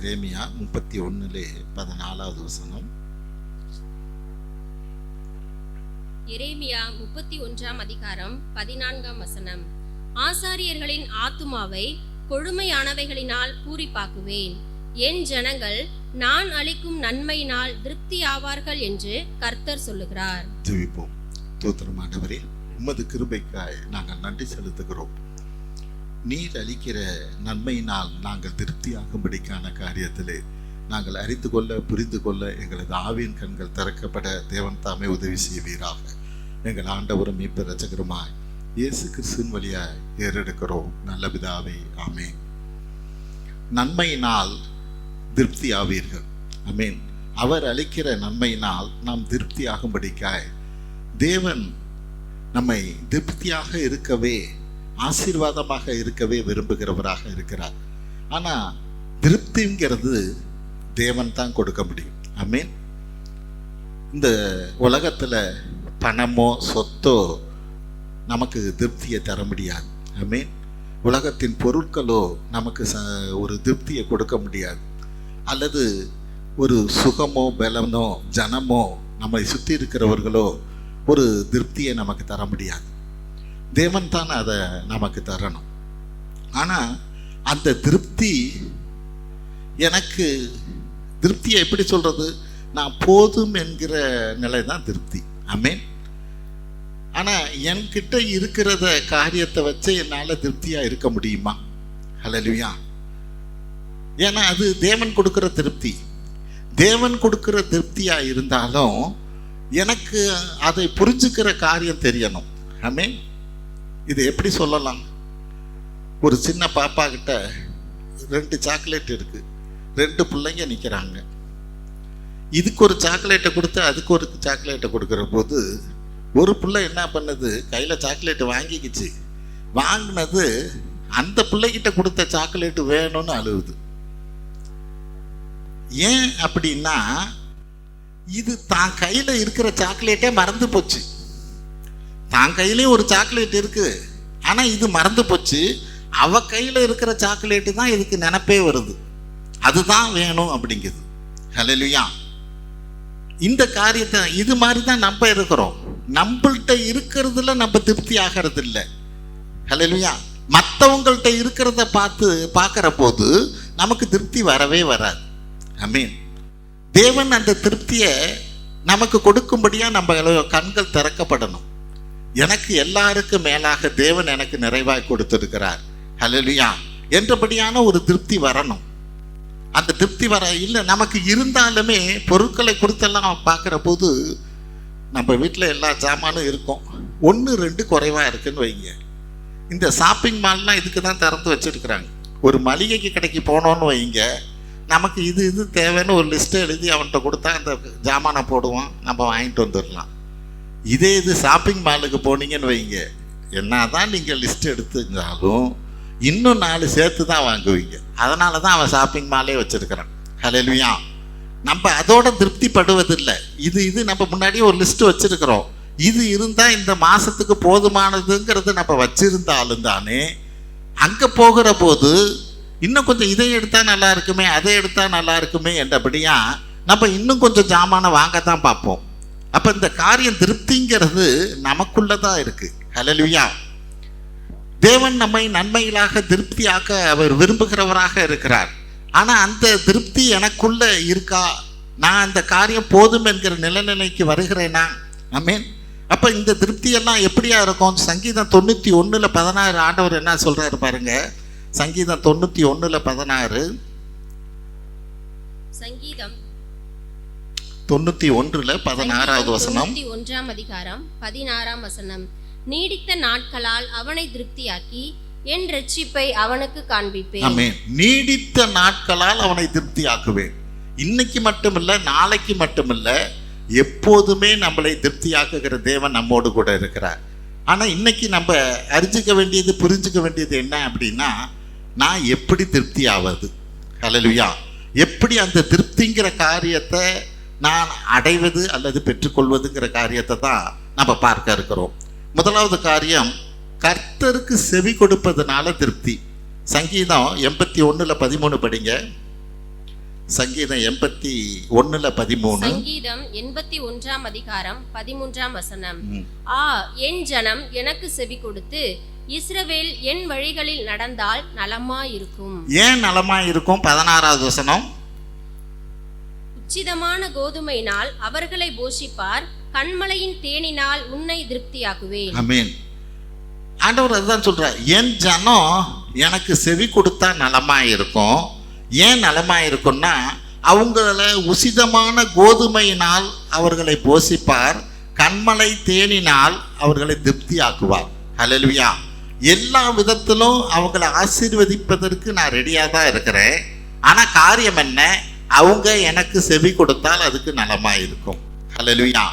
எரேமியா 31:14. எரேமியா 31:14. ஆசாரியர்களின் ஆத்துமாவை கொழுமையானவைகளினால் பூரிப்பாக்குவேன். என் ஜனங்கள் நான் அளிக்கும் நன்மையினால் திருப்தி ஆவார்கள் என்று கர்த்தர் சொல்லுகிறார். ஜெபிப்போம். ஸ்தோத்திரம் ஆண்டவரே, உமது கிருபைக்காய் நாங்கள் நன்றி செலுத்துகிறோம். நீர் அளிக்கிற நன்மையினால் நாங்கள் திருப்தியாகும்படிக்கான காரியத்திலே நாங்கள் அறிந்து கொள்ள புரிந்து கொள்ள எங்களது ஆவியின் கண்கள் திறக்கப்பட தேவன் தாமே உதவி செய்வீராக. எங்கள் ஆண்டவரும் மீட்பர் இரட்சகருமாய் இயேசு கிறிஸ்துவின் வழியாய் ஏறெடுக்கிறோம் நல்ல பிதாவே, ஆமென். நன்மையினால் திருப்தி ஆவீர்கள். ஆமென். அவர் அளிக்கிற நன்மையினால் நாம் திருப்தியாகும்படிக்காய் தேவன் நம்மை திருப்தியாக இருக்கவே ஆசீர்வாதமாக இருக்கவே விரும்புகிறவராக இருக்கிறார். ஆனால் திருப்திங்கிறது தேவன் தான் கொடுக்க முடியும். ஆமென். இந்த உலகத்தில் பணமோ சொத்தோ நமக்கு திருப்தியை தர முடியாது. ஆமென். உலகத்தின் பொருட்களோ நமக்கு ஒரு திருப்தியை கொடுக்க முடியாது. அல்லது ஒரு சுகமோ பலனோ ஜனமோ நம்மை சுற்றி இருக்கிறவர்களோ ஒரு திருப்தியை நமக்கு தர முடியாது. தேவன் தான் அதை நமக்கு தரணும். ஆனால் அந்த திருப்தி எனக்கு திருப்தியை எப்படி சொல்கிறது? நான் போதும் என்கிற நிலை தான் திருப்தி. ஆமென். ஆனால் என்கிட்ட இருக்கிறத காரியத்தை வச்சு என்னால் திருப்தியாக இருக்க முடியுமா? ஹல்லேலூயா. ஏன்னா அது தேவன் கொடுக்குற திருப்தி. தேவன் கொடுக்குற திருப்தியாக இருந்தாலும் எனக்கு அதை புரிஞ்சுக்கிற காரியம் தெரியணும். ஆமென். இது எப்படி சொல்லலாம்? ஒரு சின்ன பாப்பா கிட்ட 2 சாக்லேட் இருக்கு, 2 பிள்ளைங்க நிற்கிறாங்க. இதுக்கு ஒரு சாக்லேட்டை கொடுத்து அதுக்கு ஒரு சாக்லேட்டை கொடுக்குற போது ஒரு பிள்ளை என்ன பண்ணுது? கையில் சாக்லேட்டு வாங்கிக்கிச்சு. வாங்கினது அந்த பிள்ளைகிட்ட கொடுத்த சாக்லேட்டு வேணும்னு அழுகுது. ஏன் அப்படின்னா இது தான் கையில் இருக்கிற சாக்லேட்டே மறந்து போச்சு. தான் கையிலையும் ஒரு சாக்லேட் இருக்கு, ஆனால் இது மறந்து போச்சு. அவ கையில் இருக்கிற சாக்லேட்டு தான் இதுக்கு நினைப்பே வருது. அதுதான் வேணும் அப்படிங்குது. ஹல்லேலூயா. இந்த காரியத்தை இது மாதிரி தான் நம்ம இருக்கிறோம். நம்மள்கிட்ட இருக்கிறதுல நம்ம திருப்தி ஆகிறது இல்லை. ஹல்லேலூயா. மற்றவங்கள்ட்ட இருக்கிறத பார்க்குற போது நமக்கு திருப்தி வரவே வராது. ஆமென். தேவன் அந்த திருப்தியை நமக்கு கொடுக்கும்படியாக நம்ம கண்கள் திறக்கப்படணும். எனக்கு எல்லாருக்கும் மேலாக தேவன் எனக்கு நிறைவாய் கொடுத்திருக்கிறார். ஹல்லேலூயா என்றபடியான ஒரு திருப்தி வரணும். அந்த திருப்தி வர இல்லை நமக்கு இருந்தாலுமே பொருட்களை கொடுத்தெல்லாம் பார்க்குற போது நம்ம வீட்டில் எல்லா சாமானும் இருக்கும், 1-2 குறைவாக இருக்குன்னு வைங்க. இந்த ஷாப்பிங் மால்லாம் இதுக்கு தான் திறந்து வச்சுருக்குறாங்க. ஒரு மளிகைக்கு கடைக்கு போனோன்னு வைங்க, நமக்கு இது தேவைன்னு ஒரு லிஸ்ட்டை எழுதி அவன்கிட்ட கொடுத்தா அந்த ஜாமானை போடுவான், நம்ம வாங்கிட்டு வந்துடலாம். இதே இது ஷாப்பிங் மாலுக்கு போனீங்கன்னு வைங்க, என்ன தான் நீங்கள் லிஸ்ட் எடுத்துருந்தாலும் இன்னும் 4 சேர்த்து தான் வாங்குவீங்க. அதனால தான் அவன் ஷாப்பிங் மாலே வச்சுருக்கிறான். ஹல்லேலூயா. நம்ம அதோட திருப்திப்படுவதில்லை. இது நம்ம முன்னாடியே ஒரு லிஸ்ட்டு வச்சுருக்கிறோம். இது இருந்தால் இந்த மாதத்துக்கு போதுமானதுங்கிறது நம்ம வச்சுருந்தாலும் தானே அங்கே போகிற போது இன்னும் கொஞ்சம் இதை எடுத்தால் நல்லா இருக்குமே, அதை எடுத்தால் நல்லா இருக்குமே என்றபடியா நம்ம இன்னும் கொஞ்சம் ஜாமானை வாங்கத்தான் பார்ப்போம். அப்போ இந்த காரியம் திருப்திங்கிறது நமக்குள்ள தான் இருக்கு. ஹல்லேலூயா. தேவன் நம்மை நன்மைகளாக திருப்தியாக்க அவர் விரும்புகிறவராக இருக்கிறார். ஆனால் அந்த திருப்தி எனக்குள்ள இருக்கா? நான் அந்த காரியம் போதும் என்கிற நிலைக்கு வருகிறேனா? ஆமென். அப்போ இந்த திருப்தியெல்லாம் எப்படியா இருக்கும்? சங்கீதம் 91:16 ஆண்டவர் என்ன சொல்றாரு பாருங்க. சங்கீதம் 91:16. சங்கீதம் 91:16 வசனம். 91:16. நீடித்த நாட்களால் அவனை திருப்தியாக்கி என் ரட்சிப்பை அவனுக்கு காண்பிப்பேன். ஆமென். நீடித்த நாட்களால் அவனை திருப்தியாக்குவேன். இன்னைக்கு மட்டுமில்ல, நாளைக்கு மட்டுமில்ல, எப்போதுமே நம்மளை திருப்தியாக்குகிற தேவன் நம்மோடு கூட இருக்கிறார். ஆனால் இன்னைக்கு நம்ம அறிஞ்சிக்க வேண்டியது புரிஞ்சுக்க வேண்டியது என்ன அப்படின்னா, நான் எப்படி திருப்தி ஆவது? ஹல்லேலூயா. எப்படி அந்த திருப்திங்கிற காரியத்தை நான் அடைவது அல்லது பெற்றுக்கொள்வதுங்கிற காரியத்தை தான் நம்ம பார்க்க இருக்கிறோம். முதலாவது காரியம், கர்த்தருக்கு செவி கொடுப்பதனால திருப்தி. சங்கீதம் 81:13 படிங்க. சங்கீதம் 81:13. சங்கீதம் 81 அதிகாரம் 13 ஆ, என் ஜனம் எனக்கு செவி கொடுத்து இஸ்ரவேல் என் வழிகளில் நடந்தால் நலமாயிருக்கும். ஏன் நலமாயிருக்கும்? 16 உச்சிதமான கோதுமையினால் அவர்களை போஷிப்பார், கண்மலையின் தேனினால் உன்னை திருப்தியாக்குவேன். ஆமென். ஆண்டவர் அதுதான் சொல்றார், என் ஜனம் எனக்கு செவி கொடுத்தா நலமாயிருக்கும். ஏன் நலமாயிருக்கும்னா, அவங்கள உசிதமான கோதுமையினால் அவர்களை போஷிப்பார், கண்மலை தேனினால் அவர்களை திருப்தி ஆக்குவார். ஹல்லேலூயா. எல்லா விதத்திலும் அவங்களை ஆசீர்வதிப்பதற்கு நான் ரெடியாக தான் இருக்கிறேன். ஆனால் காரியம் என்ன? அவங்க எனக்கு செவி கொடுத்தால் அதுக்கு நலமாயிருக்கும். ஹல்லேலூயா.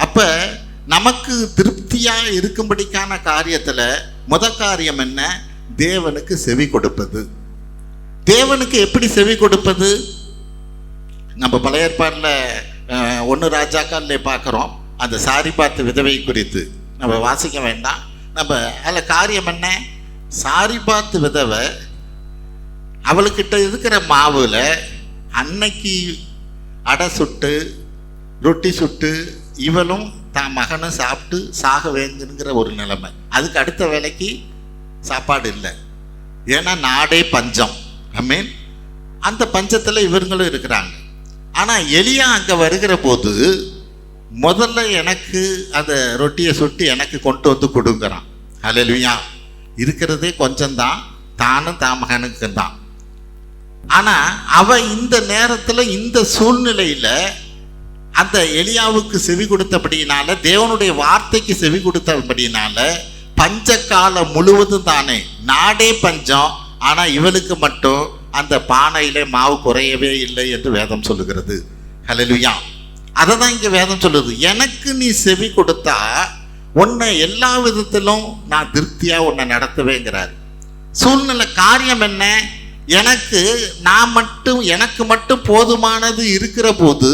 அப்போ நமக்கு திருப்தியாக இருக்கும்படிக்கான காரியத்தில் முதல் காரியம் என்ன? தேவனுக்கு செவி கொடுப்பது. தேவனுக்கு எப்படி செவி கொடுப்பது? நம்ம பழைய ஏற்பாட்டில் 1 ராஜாக்களிலே பார்க்குறோம். அந்த சாரிபாத் விதவை குறித்து நம்ம வாசிக்க வேண்டாம். நம்ம அதில் காரியம் என்ன? சாரிபாத் விதவை அவளுக்கிட்ட இருக்கிற மாவில் அன்னைக்கு அடை சுட்டு ரொட்டி சுட்டு இவளும் தான் மகனும் சாப்பிட்டு சாக வேண்டுங்கிற ஒரு நிலைமை. அதுக்கு அடுத்த வேலைக்கு சாப்பாடு இல்லை. ஏன்னா நாடே பஞ்சம். ஆமென். அந்த பஞ்சத்தில் இவங்களும் இருக்கிறாங்க. ஆனால் எலியா அங்கே வருகிற போது முதல்ல எனக்கு அந்த ரொட்டியை சுட்டு எனக்கு கொண்டு வந்து கொடுங்கிறான். ஹல்லேலூயா. இருக்கிறதே கொஞ்சம்தான், தானும் தான் மகனுக்கும் தான். ஆனால் அவன் இந்த நேரத்தில் இந்த சூழ்நிலையில் அந்த எலியாவுக்கு செவி கொடுத்தபடியினால, தேவனுடைய வார்த்தைக்கு செவி கொடுத்தபடியினால, பஞ்ச காலம் முழுவதும் தானே, நாடே பஞ்சம். ஆனால் இவனுக்கு மட்டும் அந்த பானையிலே மாவு குறையவே இல்லை என்று வேதம் சொல்லுகிறது. ஹல்லேலூயா. அதை தான் இங்கே வேதம் சொல்லுது. எனக்கு நீ செவி கொடுத்தா உன்னை எல்லா விதத்திலும் நான் திருப்தியாக உன்னை நடத்துவேங்கிறார். சூழ்நிலை காரியம் என்ன? எனக்கு மட்டும் போதுமானது இருக்கிற போது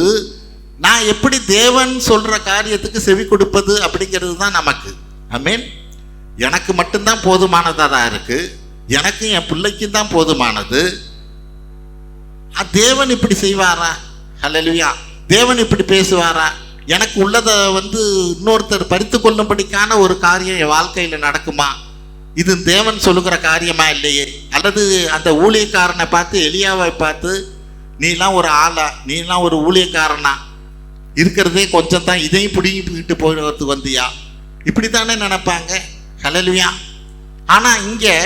நான் எப்படி தேவன் சொல்ற காரியத்துக்கு செவி கொடுப்பது அப்படிங்கிறது தான் நமக்கு. ஆமென். எனக்கு மட்டும்தான் போதுமானதாக தான் இருக்கு, எனக்கும் என் பிள்ளைக்கும் தான் போதுமானது. தேவன் இப்படி செய்வாரா? ஹல்லேலூயா. தேவன் இப்படி பேசுவாரா? எனக்கு உள்ளதை இன்னொருத்தர் பறித்து கொள்ளும்படிக்கான ஒரு காரியம் என் வாழ்க்கையில் நடக்குமா? இது தேவன் சொல்லுகிற காரியமா இல்லையே. அல்லது அந்த ஊழியக்காரனை பார்த்து, எலியாவை பார்த்து, நீலாம் ஒரு ஆளா, நீலாம் ஒரு ஊழியக்காரனா, இருக்கிறதே கொஞ்சம் தான், இதையும் பிடிங்கிட்டு போகிறதுக்கு வந்தியா? இப்படி தானே நினைப்பாங்க. ஹல்லேலூயா. ஆனால் இங்கே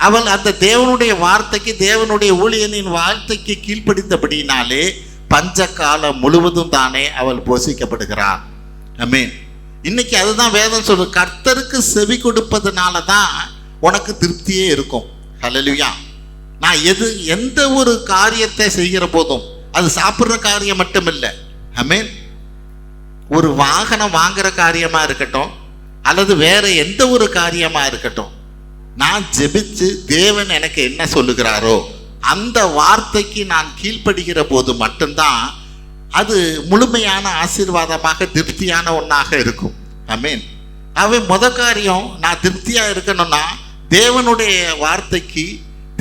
அவள் அந்த தேவனுடைய வார்த்தைக்கு, தேவனுடைய ஊழியனின் வார்த்தைக்கு கீழ்ப்படிந்தபடினாலே பஞ்ச காலம் முழுவதும் தானே அவள் போஷிக்கப்படுகிறார். ஆமென். இன்னைக்கு அதுதான் வேதம் சொல்லு. கர்த்தருக்கு செவி கொடுப்பதனால தான் உனக்கு திருப்தியே இருக்கும். ஹல்லேலூயா. நான் எந்த ஒரு காரியத்தை செய்கிற போதும், அது சாப்பிட்ற காரியம் மட்டும் இல்லை. ஆமென். ஒரு வாகனம் வாங்குற காரியமா இருக்கட்டும், அல்லது வேற எந்த ஒரு காரியமா இருக்கட்டும், நான் ஜெபிச்சு தேவன் எனக்கு என்ன சொல்லுகிறாரோ அந்த வார்த்தைக்கு நான் கீழ்ப்படுகிற போது மட்டும்தான் அது முழுமையான ஆசீர்வாதமாக திருப்தியான ஒன்றாக இருக்கும். ஆமென். முத காரியம், நான் திருப்தியாக இருக்கணும்னா தேவனுடைய வார்த்தைக்கு,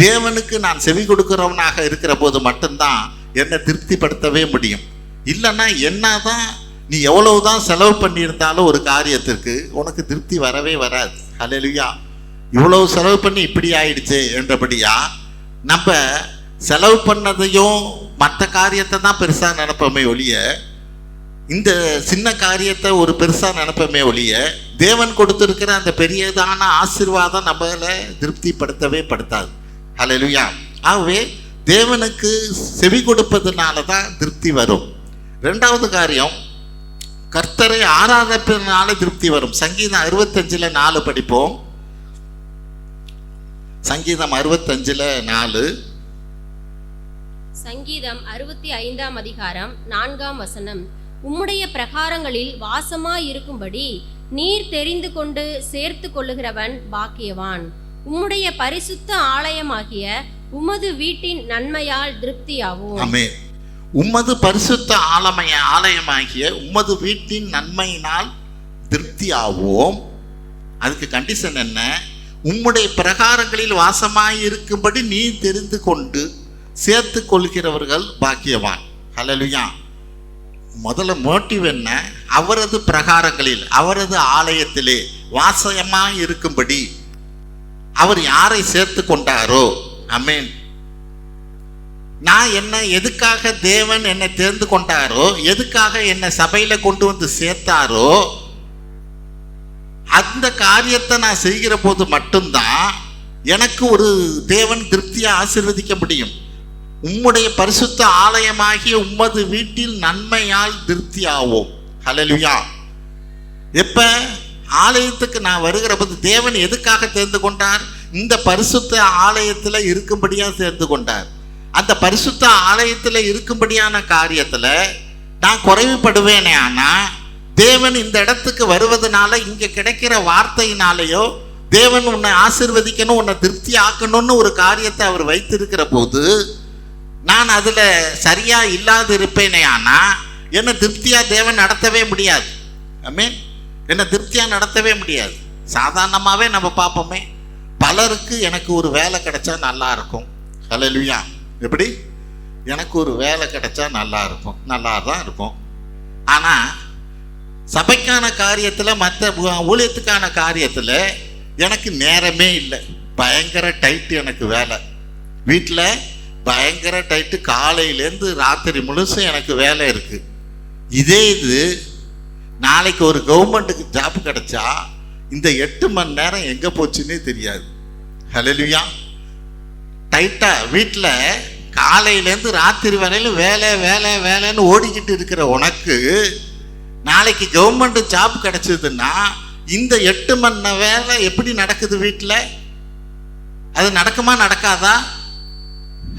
தேவனுக்கு நான் செவி கொடுக்கிறவனாக இருக்கிற போது மட்டும்தான் என்னை திருப்திப்படுத்தவே முடியும். இல்லைன்னா என்னதான் நீ எவ்வளவுதான் செலவு பண்ணியிருந்தாலும் ஒரு காரியத்திற்கு உனக்கு திருப்தி வரவே வராது. ஹல்லேலூயா. இவ்வளவு செலவு பண்ணி இப்படி ஆயிடுச்சு என்றபடியா நம்ம செலவு பண்ணதையும் மற்ற காரியத்தை தான் பெருசாக நினைப்போமே ஒழிய, இந்த சின்ன காரியத்தை ஒரு பெருசாக நினைப்போமே ஒழிய, தேவன் கொடுத்துருக்கிற அந்த பெரியதான ஆசீர்வாதம் நம்மளை திருப்திப்படுத்தவே படுத்தாது. ஹல்லேலூயா. ஆகவே தேவனுக்கு செவி கொடுப்பதனால தான் திருப்தி வரும். ரெண்டாவது காரியம், கர்த்தரை ஆராதப்பதனால திருப்தி வரும். சங்கீதம் 65:4 படிப்போம். சங்கீதம் 65:4. சங்கீதம் 65 அதிகாரம் 4 உம்முடைய பிரகாரங்களில் வாசமாயிருக்கும்படி நீர் தெரிந்து கொண்டு சேர்த்து கொள்ளுகிறவன் பாக்கியவான். உம்முடைய பரிசுத்த ஆலயமாகிய உமது வீட்டின் நன்மையால் திருப்தியாவோம். ஆமென். உமது பரிசுத்த ஆலயமாகிய உமது வீட்டின் நன்மையினால் திருப்தியாவோம். அதுக்கு கண்டிஷன் என்ன? உம்முடைய பிரகாரங்களில் வாசமாயிருக்கும்படி நீ தெரிந்து கொண்டு சேர்த்து கொள்கிறவர்கள் பாக்கியவான். ஹல்லேலூயா. முதல்ல மோட்டிவ் என்ன? அவரது பிரகாரங்களில், அவரது ஆலயத்திலே வாசமாய் இருக்கும்படி அவர் யாரை சேர்த்து கொண்டாரோ. ஆமென். நான் என்ன எதுக்காக தேவன் என்னை தேர்ந்து கொண்டாரோ, எதுக்காக என்னை சபையில கொண்டு வந்து சேர்த்தாரோ, அந்த காரியத்தை நான் செய்கிற போது மட்டும்தான் எனக்கு ஒரு தேவன் திருப்தியா ஆசீர்வதிக்க முடியும். உம்முடைய பரிசுத்த ஆலயமாகிய உம்மது வீட்டில் நன்மையால் திருப்தியாவோம். ஹல்லேலூயா. எப்ப ஆலயத்துக்கு நான் வருகிற போது தேவன் எதுக்காக தேர்ந்து கொண்டார்? இந்த பரிசுத்த ஆலயத்துல இருக்கும்படியா சேர்ந்து கொண்டார். அந்த பரிசுத்த ஆலயத்துல இருக்கும்படியான காரியத்துல நான் குறைவுபடுவேனே, ஆனா தேவன் இந்த இடத்துக்கு வருவதனால, இங்க கிடைக்கிற வார்த்தையினாலேயோ தேவன் உன்னை ஆசீர்வதிக்கணும், உன்னை திருப்தி ஆக்கணும்னு ஒரு காரியத்தை அவர் வைத்திருக்கிற போது நான் அதுல சரியா இல்லாது இருப்பேனே, ஆனா என்னை திருப்தியா தேவன் நடத்தவே முடியாது. ஆமென். என்னை திருப்தியா நடத்தவே முடியாது. சாதாரணமாவே நம்ம பார்ப்போமே, பலருக்கு எனக்கு ஒரு வேலை கிடைச்சா நல்லா இருக்கும். ஹல்லேலூயா. எப்படி? எனக்கு ஒரு வேலை கிடைச்சா நல்லா இருக்கும், நல்லா தான் இருக்கும். ஆனா சபைக்கான காரியத்துல, மற்ற ஊழியத்துக்கான காரியத்துல எனக்கு நேரமே இல்லை. பயங்கர டைட்டு எனக்கு வேலை. வீட்டில் பயங்கர டைட்டு. காலையிலேருந்து ராத்திரி முழுசும் எனக்கு வேலை இருக்கு. இதே இது நாளைக்கு ஒரு கவர்மெண்ட்டுக்கு ஜாப் கிடைச்சா இந்த 8 மணி நேரம் எங்க போச்சுன்னே தெரியாது. ஹல்லேலூயா. டைட்டா வீட்டில் காலையிலேருந்து ராத்திரி வரையிலும் வேலை வேலை வேலைன்னு ஓடிக்கிட்டு இருக்கிற உனக்கு நாளைக்கு கவர்மெண்ட் ஜாப் கிடைச்சதுன்னா இந்த 8 மணி வேலை எப்படி நடக்குது வீட்டில்? அது நடக்குமா நடக்காதா?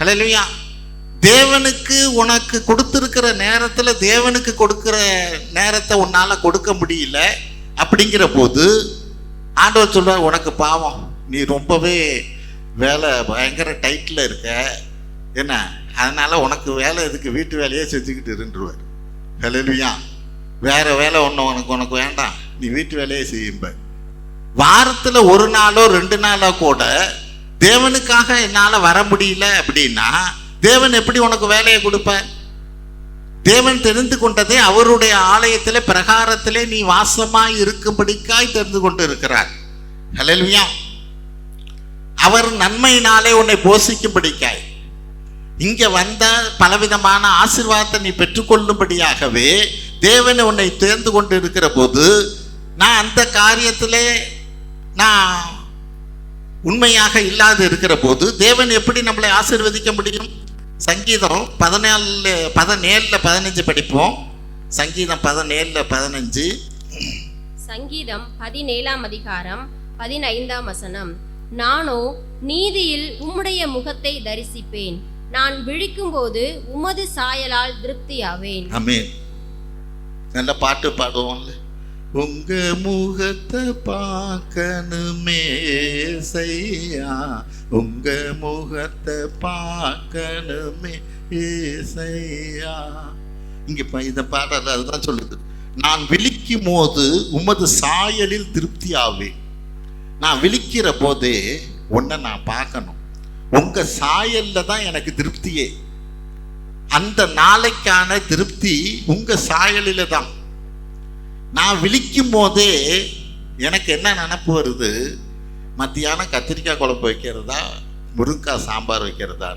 ஹல்லேலூயா. தேவனுக்கு உனக்கு கொடுத்துருக்கிற நேரத்தில் தேவனுக்கு கொடுக்கிற நேரத்தை உன்னால் கொடுக்க முடியல. அப்படிங்கிற போது ஆண்டவர் சொல்றார், உனக்கு பாவம், நீ ரொம்பவே வேலை பயங்கர டைட்டில் இருக்க, என்ன அதனால உனக்கு வேலை எதுக்கு, வீட்டு வேலையே செஞ்சுக்கிட்டு இருந்துருவார். ஹல்லேலூயா. வேற வேலை உனக்கு வேண்டாம், நீ வீட்டு வேலையே செய்யும்ப. வாரத்தில் ஒரு நாளோ 2 நாளோ கூட தேவனுக்காக என்னால் வர முடியல அப்படின்னா தேவன் எப்படி உனக்கு வேலையை கொடுப்பார்? தேவன் தெரிந்து கொண்டதே அவருடைய ஆலயத்திலே பிரகாரத்திலே நீ வாசமாய் இருக்கும்படிக்காய் தெரிந்து கொண்டு இருக்கிறார். ஹல்லேலூயா. அவர் நன்மையினாலே உன்னை போஷிக்கும்படிக்காய், இங்க வந்த பலவிதமான ஆசீர்வாதத்தை நீ பெற்றுக்கொள்ளும்படியாகவே தேவன் உன்னை தேர்ந்து கொண்டு இருக்கிற போது, நான் அந்த காரியத்திலே நான் உண்மையாக இல்லாது இருக்கிற போது தேவன் எப்படி நம்மளை ஆசீர்வதிக்க முடியும்? சங்கீதம் 17:15 படிப்போம். சங்கீதம் 17:15. சங்கீதம் 17ஆம் அதிகாரம் 15ஆம் வசனம். நானோ நீதியில் உம்முடைய முகத்தை தரிசிப்பேன், நான் விழிக்கும்போது உமது சாயலால் திருப்தியாவேன். ஆமென். நல்ல பாட்டு பாடுவோம்ல. உங்க முகத்தை பார்க்கணுமே ஏசையா, உங்க முகத்தை பார்க்கணுமே ஏசையா. இங்க இந்த பாடல் அதுதான் சொல்லுது. நான் விழிக்கும் போது உமது சாயலில் திருப்தியாவேன். நான் விழிக்கிற போதே உன்னை நான் பார்க்கணும். உங்க சாயல்ல தான் எனக்கு திருப்தியே. அந்த நாளைக்கான திருப்தி உங்க சாயலில தான். நான் விழிக்கும் போதே எனக்கு என்ன நினப்பு வருது? மத்தியானம் கத்திரிக்காய் குழம்பு வைக்கிறதா, முருங்கைக்காய் சாம்பார் வைக்கிறதா?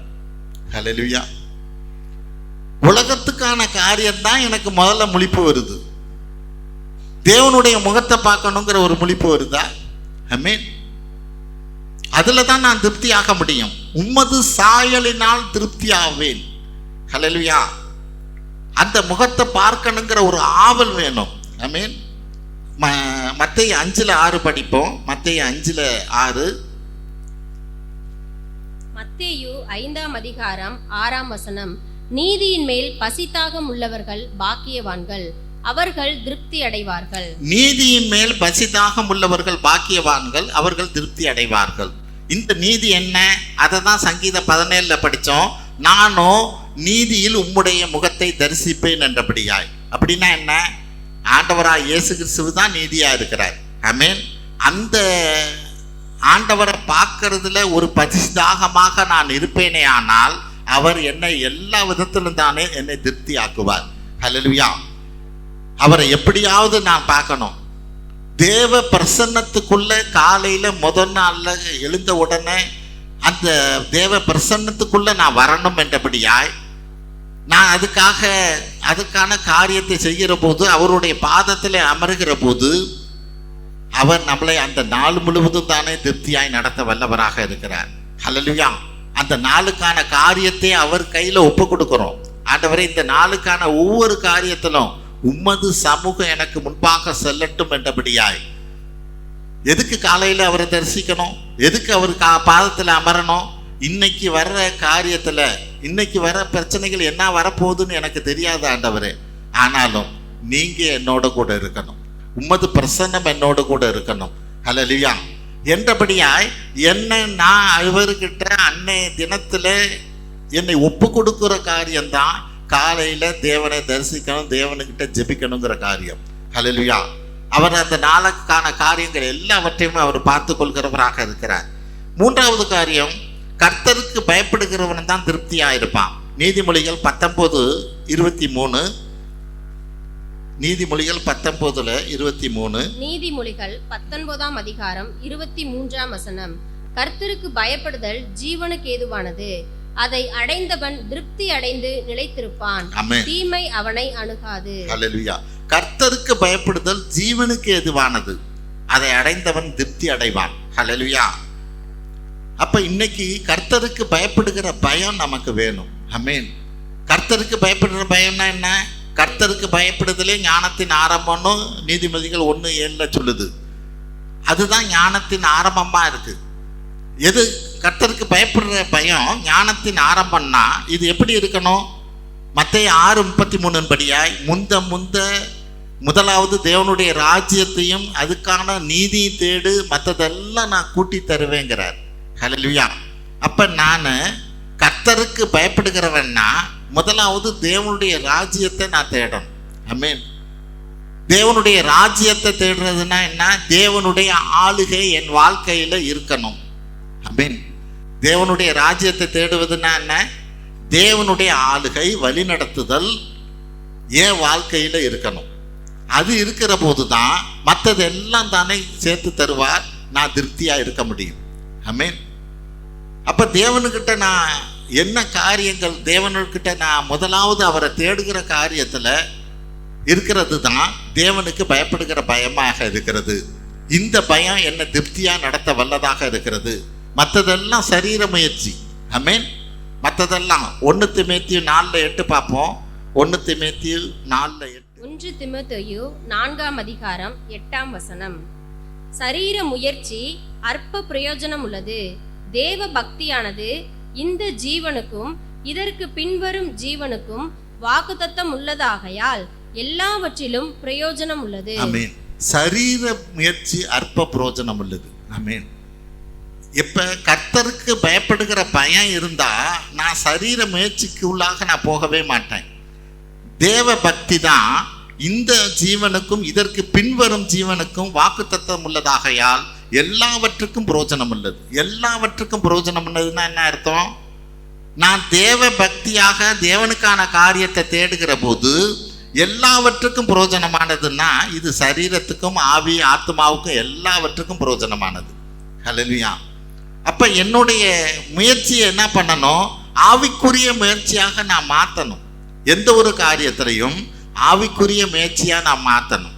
ஹல்லேலூயா. உலகத்துக்கான காரியம்தான் எனக்கு முதல்ல முழிப்பு வருது. தேவனுடைய முகத்தை பார்க்கணுங்கிற ஒரு முழிப்பு வருதா? ஆமென். அதுல தான் நான் திருப்தி ஆக முடியும். உம்மது சாயலினால் திருப்தி ஆவேன். ஹல்லேலூயா. அந்த முகத்தை பார்க்கணுங்கிற ஒரு ஆவல் வேணும். ஆமென். மத்தேயு 5:6 படிப்போம். மத்தேயு 5:6. மத்தேயு 5ஆம் அதிகாரம் 6ஆம் வசனம். நீதியின் மேல் பசிதாகம் உள்ளவர்கள் பாக்கியவான்கள், அவர்கள் திருப்தி அடைவார்கள். நீதியின் மேல் பசிதாகம் உள்ளவர்கள் பாக்கியவான்கள், அவர்கள் திருப்தி அடைவார்கள். இந்த நீதி என்ன? அதை தான் சங்கீதம் 17 படித்தோம். நானும் நீதியில் உம்முடைய முகத்தை தரிசிப்பேன் என்றபடியாய். அப்படின்னா என்ன? ஆண்டவராய் இயேசு கிறிஸ்து தான் நீதியா இருக்கிறார். ஆமென். அந்த ஆண்டவரை பார்க்கறதுல ஒரு பசிதாகமாக நான் இருப்பேனே, ஆனால் அவர் என்னை எல்லா விதத்திலும் தானே என்னை திருப்தி ஆக்குவார். ஹல்லேலூயா. அவரை எப்படியாவது நான் பார்க்கணும். தேவ பிரசன்னத்துக்குள்ள காலையில முதல் நாள்ல எழுந்த உடனே அந்த தேவ பிரசன்னத்துக்குள்ள நான் வரணும் என்றபடியாய் நான் அதுக்கான காரியத்தை செய்கிற போது, அவருடைய பாதத்தில் அமருகிற போது, அவர் நம்மளை அந்த நாள் முழுவதும் தானே திருப்தியாய் நடத்த வல்லவராக இருக்கிறார். ஹல்லேலூயா. அந்த நாளுக்கான காரியத்தை அவர் கையில ஒப்பு கொடுக்கிறோம். ஆண்டவரே, இந்த நாளுக்கான ஒவ்வொரு காரியத்திலும் உம்மது சமூகம் எனக்கு முன்பாக செல்லட்டும் என்றபடியாய். எதுக்கு காலையில் அவரை தரிசிக்கணும்? எதுக்கு அவர் பாதத்தில் அமரணும்? இன்னைக்கு வர்ற காரியத்தில், இன்னைக்கு வர பிரச்சனைகள் என்ன வரப்போகுதுன்னு எனக்கு தெரியாது ஆண்டவரே. ஆனாலும் நீங்க என்னோட கூட இருக்கணும், உம்மது பிரசன்னம் என்னோட கூட இருக்கணும். ஹல்லேலூயா. என்றபடியாய் நான் அவர்கிட்ட அன்னைய தினத்துல என்னை ஒப்பு கொடுக்குற காரியம்தான் காலையில தேவனை தரிசிக்கணும், தேவனுக்கிட்ட ஜெபிக்கணுங்கிற காரியம். ஹல்லேலூயா. அவர் அந்த நாளுக்கான காரியங்கள் எல்லாவற்றையுமே அவர் பார்த்து கொள்கிறவராக இருக்கிறார். மூன்றாவது காரியம், கர்த்தருக்கு பயப்படுகிறவன் தான் திருப்தியா இருப்பான். நீதிமொழிகள் 19:23. நீதிமொழிகள் 19:23. நீதிமொழிகள் 19ஆம் அதிகாரம் 23ஆம் வசனம். கர்த்தருக்கு பயப்படுதல் ஜீவனுக்கு ஏதுவானது, அதை அடைந்தவன் திருப்தி அடைந்து நிலைத்திருப்பான், தீமை அவனை அணுகாது. ஹல்லேலூயா. கர்த்தருக்கு பயப்படுதல் ஜீவனுக்கு ஏதுவானது, அதை அடைந்தவன் திருப்தி அடைவான். ஹல்லேலூயா. அப்ப இன்னைக்கு கர்த்தருக்கு பயப்படுகிற பயம் நமக்கு வேணும். ஆமென். கர்த்தருக்கு பயப்படுகிற பயம்னா என்ன? கர்த்தருக்கு பயப்படுதலே ஞானத்தின் ஆரம்பம்னு நீதிமொழிகள் 1:7 சொல்லுது. அதுதான் ஞானத்தின் ஆரம்பமா இருக்கு. எது கர்த்தருக்கு பயப்படுற பயம் ஞானத்தின் ஆரம்பம்னா இது எப்படி இருக்கணும்? மத்தேயு 6:33 படியாய் முதலாவது தேவனுடைய ராஜ்யத்தையும் அதுக்கான நீதியை தேடு, மற்றதெல்லாம் நான் கூட்டி தருவேங்கிறார். ஹல்லேலூயா. அப்ப நான் கர்த்தருக்கு பயப்படுகிறவன்னா முதலாவது தேவனுடைய ராஜ்யத்தை நான் தேடணும். ஆமென். தேவனுடைய ராஜ்யத்தை தேடுறதுன்னா என்ன? தேவனுடைய ஆளுகை என் வாழ்க்கையில இருக்கணும். ஆமென். தேவனுடைய ராஜ்யத்தை தேடுவதுன்னா என்ன? தேவனுடைய ஆளுகை, வழிநடத்துதல் என் வாழ்க்கையில இருக்கணும். அது இருக்கிற போதுதான் மற்றதெல்லாம் தானே சேர்த்து தருவார், நான் திருப்தியா இருக்க முடியும். ஆமென். அப்ப தேவனுக்கிட்ட நான் என்ன காரியங்கள், தேவனுக்கிட்ட நான் முதலாவது அவரை தேடுகிற காரியத்துல இருக்கிறது தான் தேவனுக்கு பயப்படுகிற பயமாக இருக்கிறது. இந்த பயம் என்ன திருப்தியா நடத்த வல்லதாக இருக்கிறது. மற்றதெல்லாம் சரீர முயற்சி. ஆமென். மற்றதெல்லாம் 1 தீமோத்தேயு 4:8 பார்ப்போம். 1 தீமோத்தேயு 4:8. 1 தீமோத்தேயு 4ஆம் அதிகாரம் 8ஆம் வசனம். சரீர முயற்சி அற்ப பிரயோஜனம் உள்ளது, தேவ பக்தியானது இந்த ஜீவனுக்கும் இதற்கு பின்வரும் ஜீவனுக்கும் வாக்குத்தத்தம் உள்ளதாகையால் எல்லாவற்றிலும் பிரயோஜனம் உள்ளது. ஆமென். சரீர முயற்சி அற்ப பிரயோஜனம் உள்ளது. ஆமென். இப்ப கர்த்தருக்கு பயப்படுகிற பயம் இருந்தா நான் சரீர முயற்சிக்கு உள்ளாக நான் போகவே மாட்டேன். தேவ பக்தி தான் இந்த ஜீவனுக்கும் இதற்கு பின்வரும் ஜீவனுக்கும் வாக்குத்தத்தம் உள்ளதாகையால் எல்லாவற்றுக்கும் பிரயோஜனம் உள்ளது. எல்லாவற்றுக்கும் பிரயோஜனம் உள்ளதுன்னா என்ன அர்த்தம்? நான் தேவ பக்தியாக தேவனுக்கான காரியத்தை தேடுகிற போது எல்லாவற்றுக்கும் பிரயோஜனமானதுன்னா இது சரீரத்துக்கும் ஆவி ஆத்மாவுக்கும் எல்லாவற்றுக்கும் பிரயோஜனமானது. ஹல்லேலூயா. அப்ப என்னுடைய முயற்சியை என்ன பண்ணணும்? ஆவிக்குரிய முயற்சியாக நான் மாற்றணும். எந்த ஒரு காரியத்திலையும் ஆவிக்குரிய முயற்சியா நான் மாற்றணும்.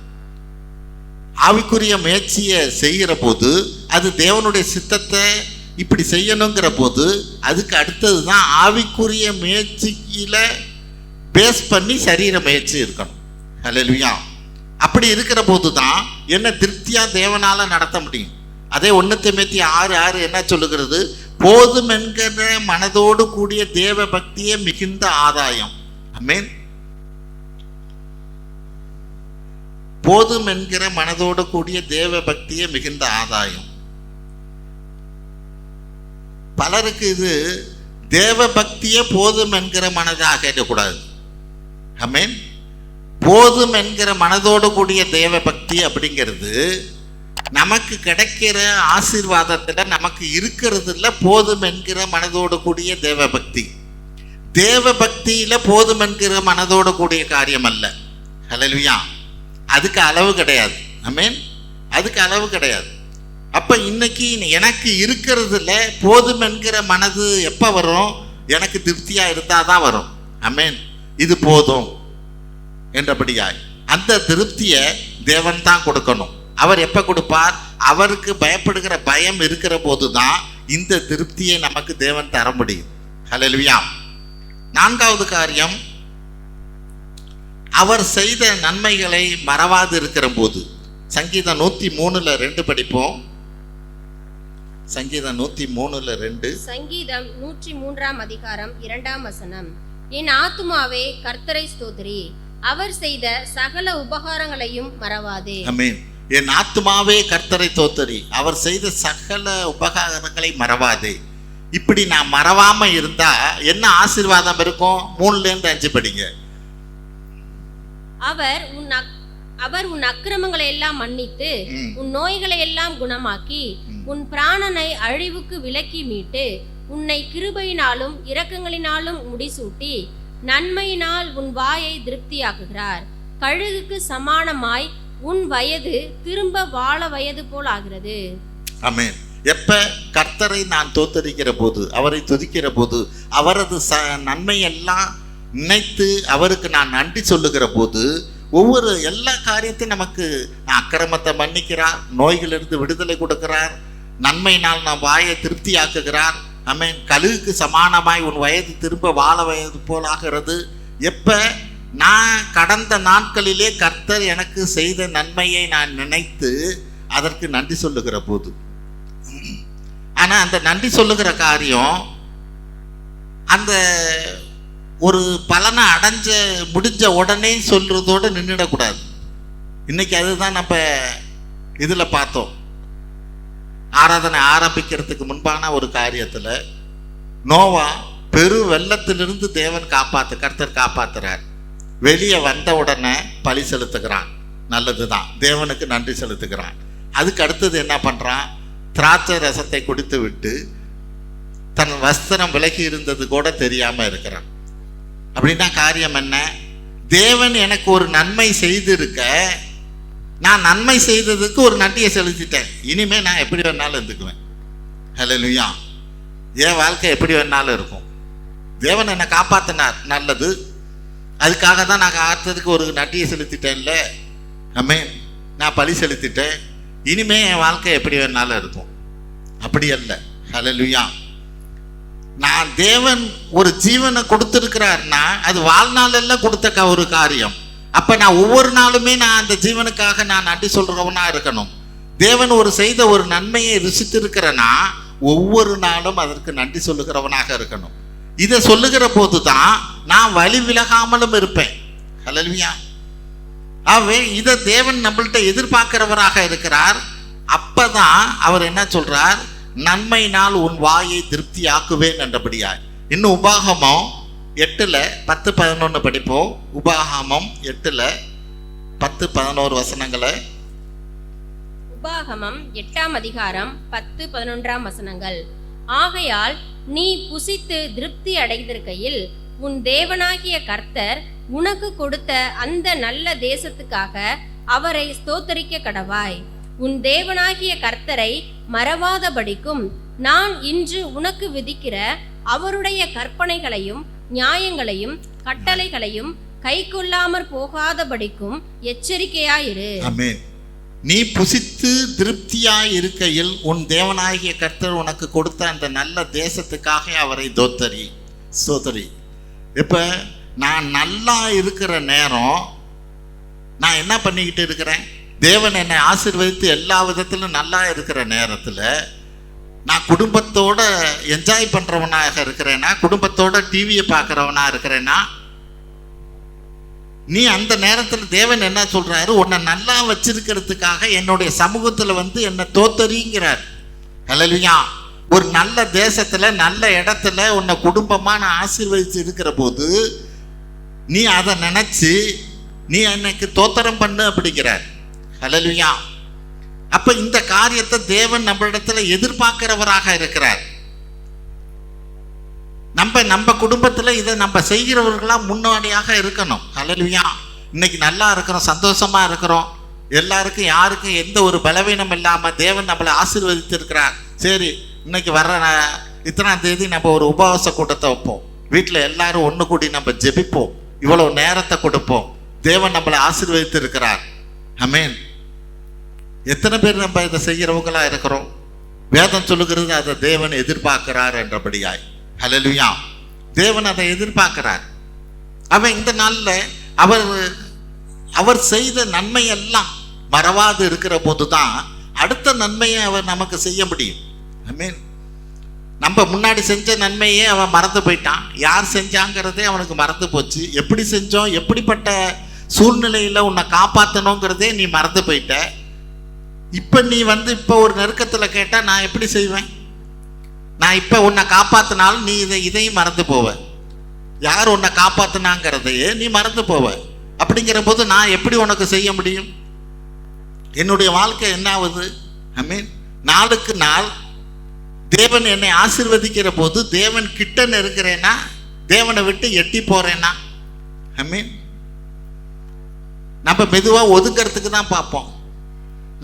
ஆவிக்குரிய முயற்சியை செய்கிற போது அது தேவனுடைய சித்தத்தை இப்படி செய்யணுங்கிற போது அதுக்கு அடுத்தது தான் ஆவிக்குரிய முயற்சியில பேஸ் பண்ணி சரீர முயற்சி இருக்கணும். ஹல்லேலூயா. அப்படி இருக்கிற போது தான் என்ன திருப்தியா தேவனால நடத்த முடியும். அதே 1 தீமோத்தேயு 6:6 என்ன சொல்லுகிறது? போதும் என்கிற மனதோடு கூடிய தேவ பக்தியே மிகுந்த ஆதாயம். ஆமென். போதும் என்கிற மனதோடு கூடிய தேவ பக்தியே மிகுந்த ஆதாயம். பலருக்கு இது தேவ பக்தியே போதும் என்கிற மனதாக இருக்கக்கூடாது. ஆமென். போதும் என்கிற மனதோடு கூடிய தேவ பக்தி அப்படிங்கிறது நமக்கு கிடைக்கிற ஆசீர்வாதத்துல நமக்கு இருக்கிறதுல போதும் என்கிற மனதோடு கூடிய தேவ பக்தி. தேவ பக்தியில போதும் என்கிற மனதோட கூடிய காரியம் அல்ல. ஹல்லேலூயா. அதுக்கு அளவு கிடையாது. ஆமென். அதுக்கு அளவு கிடையாது. அப்ப இன்னைக்கு எனக்கு இருக்கிறதுல போதும் என்கிற மனது எப்ப வரும்? எனக்கு திருப்தியா இருந்தாதான் வரும். ஆமென். இது போதும் என்றபடியாய் அந்த திருப்தியை தேவன் தான் கொடுக்கணும். அவர் எப்ப கொடுப்பார்? அவருக்கு பயப்படுகிற பயம் இருக்கிற போதுதான் இந்த திருப்தியை நமக்கு தேவன் தர முடியும். ஹல்லேலூயா. நான்காவது காரியம், அவர் செய்த நன்மைகளை மறவாது இருக்கிற போது. சங்கீதம் 103:2 படிப்போம். சங்கீதம் 103:2. சங்கீதம் 103 என் ஆத்துமாவே கர்த்தரை ஸ்தோத்திரி, அவர் செய்த சகல உபகாரங்களையும் மறவாதே. ஆமென். என் ஆத்துமாவே கர்த்தரை ஸ்தோத்திரி, அவர் செய்த சகல உபகாரங்களை மறவாதே. இப்படி நான் மறவாம இருந்தா என்ன ஆசீர்வாதம் இருக்கும்? 3-5 படிங்க. அவர் உன் அக்கிரமங்களை எல்லாம் மன்னித்து உன் நோய்களை எல்லாம் குணமாக்கி உன் பிராணனை அழிவுக்கு விலக்கி மீட்டு உன்னை கிருபையினாலும் இரக்கங்களினாலும் முடிசூட்டி நன்மையினால் உன் வாயை திருப்தியாக்குகிறார். கழுகுக்கு சமானமாய் உன் வயது திரும்ப வாழ வயது போல் ஆகிறது. ஆமென். எப்ப கர்த்தரை நான் தோத்தரிக்கிற போது, அவரை துதிக்கிற போது, அவரது நன்மையெல்லாம் நினைத்து அவருக்கு நான் நன்றி சொல்லுகிற போது, ஒவ்வொரு எல்லா காரியத்தையும் நமக்கு அக்கிரமத்தை மன்னிக்கிறார், நோய்களிலிருந்து விடுதலை கொடுக்கிறார், நன்மையினால் நாம் வாயை திருப்தியாக்குகிறார். ஆமென். கழுகுக்கு சமானமாய் உன் வயது திரும்ப வாழ வயது போல் ஆகிறது. எப்ப நான் கடந்த நாட்களிலே கர்த்தர் எனக்கு செய்த நன்மையை நான் நினைத்து அதற்கு நன்றி சொல்லுகிற போது. ஆனா அந்த நன்றி சொல்லுகிற காரியம் அந்த ஒரு பலனை முடிஞ்ச உடனே சொல்றதோட நின்றுடக்கூடாது. இன்னைக்கு அதுதான் நம்ம இதுல பார்த்தோம். ஆராதனை ஆரம்பிக்கிறதுக்கு முன்பான ஒரு காரியத்துல நோவா பெரு வெள்ளத்திலிருந்து தேவன் கர்த்தர் காப்பாத்துறார். வெளியே வந்த உடனே பலி செலுத்துகிறான். நல்லதுதான், தேவனுக்கு நன்றி செலுத்துகிறான். அதுக்கு அடுத்தது என்ன பண்றான்? திராட்சை ரசத்தை குடித்து விட்டு தன் வஸ்திரம் விலகி இருந்தது கூட தெரியாம இருக்கிறான். அப்படின்னா காரியம் என்ன? தேவன் எனக்கு ஒரு நன்மை செய்திருக்க, நான் நன்மை செய்ததுக்கு ஒரு நன்றியை செலுத்திட்டேன். இனிமே நான் எப்படி வேணாலும் இருந்துக்குவேன். ஹல்லேலூயா. என் வாழ்க்கை எப்படி வேணாலும் இருக்கும். தேவன் என்னை காப்பாத்தினார், நல்லது. அதுக்காக தான் நான் காத்ததுக்கு ஒரு நன்றியை செலுத்திட்டேன்ல. ஆமென். நான் பலி செலுத்திட்டேன். இனிமே என் வாழ்க்கை எப்படி வேணாலும் இருக்கும். அப்படி அல்ல. ஹல்லேலூயா. நான் தேவன் ஒரு ஜீவனை கொடுத்திருக்கிறார்னா அது வாழ்நாளெல்லாம் கொடுத்த ஒரு காரியம். அப்ப நான் ஒவ்வொரு நாளுமே நான் அந்த ஜீவனுக்காக நான் நன்றி சொல்றவனா இருக்கணும். தேவன் செய்த ஒரு நன்மையை ருசித்திருக்கிறேன்னா ஒவ்வொரு நாளும் அதற்கு நன்றி சொல்லுகிறவனாக இருக்கணும். இதை சொல்லுகிற போதுதான் நான் வழி விலகாமலும் இருப்பேன். ஹல்லேலூயா. ஆகவே இதை தேவன் நம்மள்கிட்ட எதிர்பார்க்கிறவராக இருக்கிறார். அப்பதான் அவர் என்ன சொல்றார்? நன்மையினால் உன் வாயை திருப்தி ஆக்குவேன் என்றபடியாய். இன்னும் உபாகமம் 8:10-11 படிப்போம். உபாகமம் 8:10-11 வசனங்களை. உபாகமம் 8:10-11 ஆகையால் நீ புசித்து திருப்தி அடைந்திருக்கையில் உன் தேவனாகிய கர்த்தர் உனக்கு கொடுத்த அந்த நல்ல தேசத்துக்காக அவரை ஸ்தோத்தரிக்க கடவாய். உன் தேவனாகிய கர்த்தரை மறவாதபடிக்கும் நான் இன்று உனக்கு விதிக்கிற அவருடைய கற்பனைகளையும் நியாயங்களையும் கட்டளைகளையும் கை கொள்ளாமற் போகாதபடிக்கும் எச்சரிக்கையாயிரு. ஆமென். நீ புசித்து திருப்தியாய் இருக்கையில் உன் தேவனாகிய கர்த்தர் உனக்கு கொடுத்த அந்த நல்ல தேசத்துக்காக அவரை ஸ்தோத்தரி. இப்ப நான் நல்லா இருக்கிற நேரம் நான் என்ன பண்ணிக்கிட்டு இருக்கிறேன்? தேவன் என்னை ஆசீர்வதித்து எல்லா விதத்திலும் நல்லா இருக்கிற நேரத்தில் நான் குடும்பத்தோட என்ஜாய் பண்றவனாக இருக்கிறேன்னா, குடும்பத்தோட டிவியை பார்க்கறவனா இருக்கிறேன்னா, நீ அந்த நேரத்தில் தேவன் என்ன சொல்றாரு? உன்னை நல்லா வச்சிருக்கிறதுக்காக என்னுடைய சமூகத்தில் என்னை தோத்தரிங்கிறார். ஹல்லேலூயா. ஒரு நல்ல தேசத்துல நல்ல இடத்துல உன்னை குடும்பமா நான் ஆசீர்வதிச்சு இருக்கிற போது நீ அதை நினைச்சு நீ எனக்கு தோத்திரம் பண்ணு அப்படிங்கிறார். ஹல்லேலூயா. அப்ப இந்த காரியத்தை தேவன் நம்மளிடத்துல எதிர்பார்க்கிறவராக இருக்கிறார். நம்ம குடும்பத்தில் இதை நம்ம செய்கிறவர்களாக முன்னோடியாக இருக்கணும். ஹல்லேலூயா. இன்னைக்கு நல்லா இருக்கிறோம், சந்தோஷமாக இருக்கிறோம், எல்லாருக்கும் யாருக்கும் எந்த ஒரு பலவீனம் இல்லாமல் தேவன் நம்மளை ஆசீர்வதித்திருக்கிறார். சரி, இன்னைக்கு வர்ற இத்தனாம் தேதி நம்ம ஒரு உபவாச கூட்டத்தை வைப்போம், வீட்டில் எல்லாரும் ஒன்று கூடி நம்ம ஜெபிப்போம், இவ்வளோ நேரத்தை கொடுப்போம், தேவன் நம்மளை ஆசீர்வதித்திருக்கிறார். ஆமென். எத்தனை பேர் நம்ம இதை செய்கிறவங்களா இருக்கிறோம்? வேதம் சொல்லுகிறது அதை தேவன் எதிர்பார்க்கிறார் என்றபடியாய். ஹல்லேலூயா. தேவன் அதை எதிர்பார்க்கிறார். அவன் இந்த நாளில் அவர் செய்த நன்மையெல்லாம் மறவாது இருக்கிற போது தான் அடுத்த நன்மையை அவர் நமக்கு செய்ய முடியும். ஆமென். நம்ம முன்னாடி செஞ்ச நன்மையே அவன் மறந்து போயிட்டான். யார் செஞ்சாங்கிறதே அவனுக்கு மறந்து போச்சு. எப்படி செஞ்சோம், எப்படிப்பட்ட சூழ்நிலையில் உன்னை காப்பாற்றணுங்கிறதே நீ மறந்து போயிட்ட. இப்போ நீ இப்போ ஒரு நெருக்கத்தில் கேட்டால் நான் எப்படி செய்வேன்? நான் இப்போ உன்னை காப்பாற்றினாலும் நீ இதையும் மறந்து போவ. யார் உன்னை காப்பாற்றினாங்கிறதையே நீ மறந்து போவ. அப்படிங்கிற போது நான் எப்படி உனக்கு செய்ய முடியும்? என்னுடைய வாழ்க்கை என்ன ஆகுது? ஆமென். நாளுக்கு நாள் தேவன் என்னை ஆசீர்வதிக்கிற போது தேவன் கிட்ட நெருங்கிறேன்னா, தேவனை விட்டு எட்டி போறேன்னா, ஆமென், நம்ம மெதுவாக ஒதுங்கிறதுக்கு தான் பார்ப்போம்.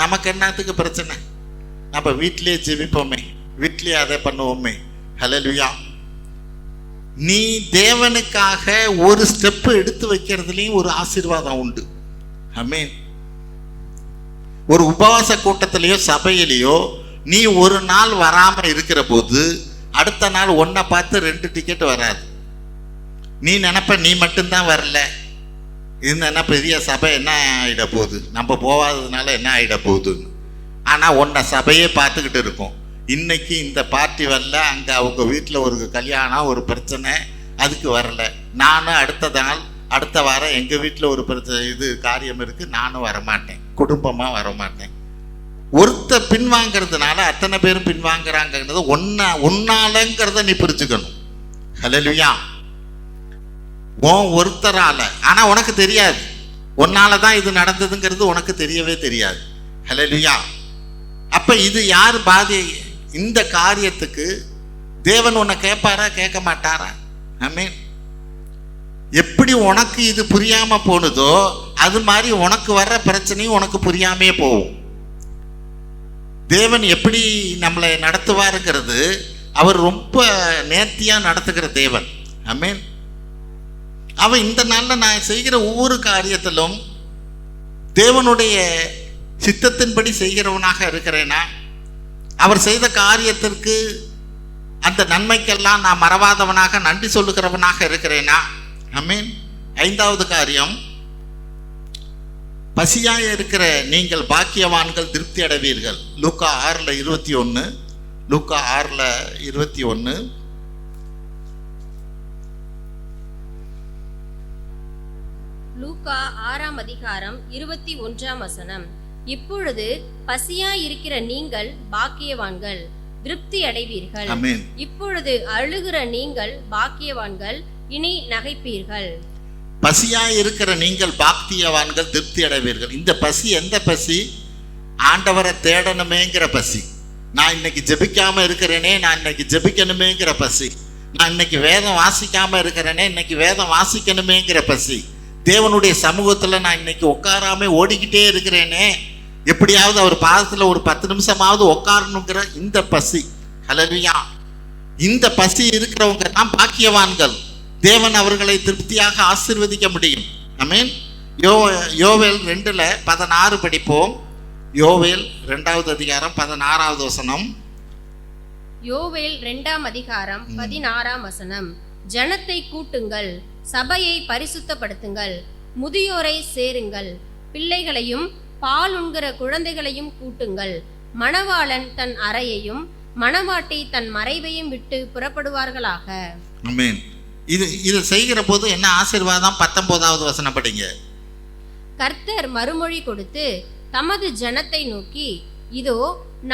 நமக்கு என்னத்துக்கு பிரச்சனை? நம்ம வீட்டிலேயே ஜெபிப்போமே, வீட்டிலேயே அதை பண்ணுவோமே. ஹல்லேலூயா. நீ தேவனுக்காக ஒரு ஸ்டெப்பு எடுத்து வைக்கிறதுலையும் ஒரு ஆசீர்வாதம் உண்டு. ஆமென். ஒரு உபவாச கூட்டத்திலேயோ சபையிலேயோ நீ ஒரு நாள் வராம இருக்கிற போது அடுத்த நாள் ஒன்றை பார்த்து 2 டிக்கெட் வராது. நீ நினைப்ப நீ மட்டும்தான் வரல, இது என்ன பெரிய சபை, என்ன ஆகிட போகுது, நம்ம போகாததுனால என்ன ஆகிட போகுதுன்னு. ஆனால் உன்னை சபையே பார்த்துக்கிட்டு இருக்கும். இன்னைக்கு இந்த பார்ட்டி வரல, அங்கே அவங்க வீட்டில் ஒரு கல்யாணம், ஒரு பிரச்சனை, அதுக்கு வரல. நானும் அடுத்த வாரம் எங்கள் வீட்டில் ஒரு காரியம் இருக்குது, நானும் வரமாட்டேன், குடும்பமாக வரமாட்டேன். ஒருத்த பின்வாங்கிறதுனால அத்தனை பேரும் பின்வாங்கிறாங்கிறது ஒன்னாலங்கிறத நீ புரிஞ்சுக்கணும். ஹல்லேலூயா. ஒருத்தரால, ஆனா உனக்கு தெரியாது, உன்னால தான் இது நடந்ததுங்கிறது உனக்கு தெரியவே தெரியாது. ஹல்லேலூயா. அப்ப இது யார் பாதி? இந்த காரியத்துக்கு தேவன் உன்னை கேட்பாரா, கேட்க மாட்டாரா? ஆமென். எப்படி உனக்கு இது புரியாம போனதோ அது மாதிரி உனக்கு வர்ற பிரச்சனையும் உனக்கு புரியாமே போகும். தேவன் எப்படி நம்மளை நடத்துவாருங்கிறது அவர் ரொம்ப நேர்த்தியா நடத்துகிற தேவன். ஆமென். அவன் இந்த நாளில் நான் செய்கிற ஒவ்வொரு காரியத்திலும் தேவனுடைய சித்தத்தின்படி செய்கிறவனாக இருக்கிறேனா, அவர் செய்த காரியத்திற்கு அந்த நன்மைக்கெல்லாம் நான் மறவாதவனாக நன்றி சொல்லுகிறவனாக இருக்கிறேனா? ஆமென். 5வது காரியம், பசியாய் இருக்கிற நீங்கள் பாக்கியவான்கள், திருப்தி அடைவீர்கள். லூக்கா 6:21. லூக்கா 6:21. லூக்கா 6ஆம் அதிகாரம் 21ஆம் வசனம். இப்பொழுது பசியாய் இருக்கிற நீங்கள் பாக்கியவான்கள், திருப்தி அடைவீர்கள். ஆமென். இப்பொழுது அழுகிற நீங்கள் பாக்கியவான்கள், இனி நகைப்பீர்கள். பசியாய் இருக்கிற நீங்கள் பாக்கியவான்கள், திருப்தி அடைவீர்கள். இந்த பசி எந்த பசி? ஆண்டவரை தேடணுமேங்கிற பசி. நான் இன்னைக்கு ஜெபிக்காம இருக்கிறேனே, நான் இன்னைக்கு ஜெபிக்கணுமேங்கிற பசி. நான் இன்னைக்கு வேதம் வாசிக்காம இருக்கிறேனே, இன்னைக்கு வேதம் வாசிக்கணுமேங்கிற பசி. தேவனுடைய சமூகத்தில் நான் இன்னைக்கு உட்காராம ஓடிக்கிட்டே இருக்கிறேனே, எப்படியாவது அவர் பாதத்தில் ஒரு 10 நிமிஷமாவது உட்காரணுங்கிற இந்த பசி. ஹல்லேலூயா. இந்த பசி இருக்கிறவங்க தான் பாக்கியவான்கள். தேவன் அவர்களை திருப்தியாக ஆசீர்வதிக்க முடியும். ஆமென். யோவேல் 2:16 படிப்போம். யோவேல் 2வது அதிகாரம் 16வது வசனம். யோவேல் 2ஆம் அதிகாரம் 16ஆம் வசனம். ஜனத்தை கூட்டுங்கள், சபையை பரிசுத்தப்படுத்துங்கள், முதியோரை சேருங்கள், பிள்ளைகளையும் பால் உண்கிற குழந்தைகளையும் கூட்டுங்கள். மணவாளன் தன் அறையையும் மணவாட்டி தன் மறைவையும் விட்டு புறப்படுவார்களாக. ஆமென். இது செய்கிற போது என்ன ஆசீர்வாதம்? 19வது வசனம் படிங்க. கர்த்தர் மறுமொழி கொடுத்து தமது ஜனத்தை நோக்கி, இதோ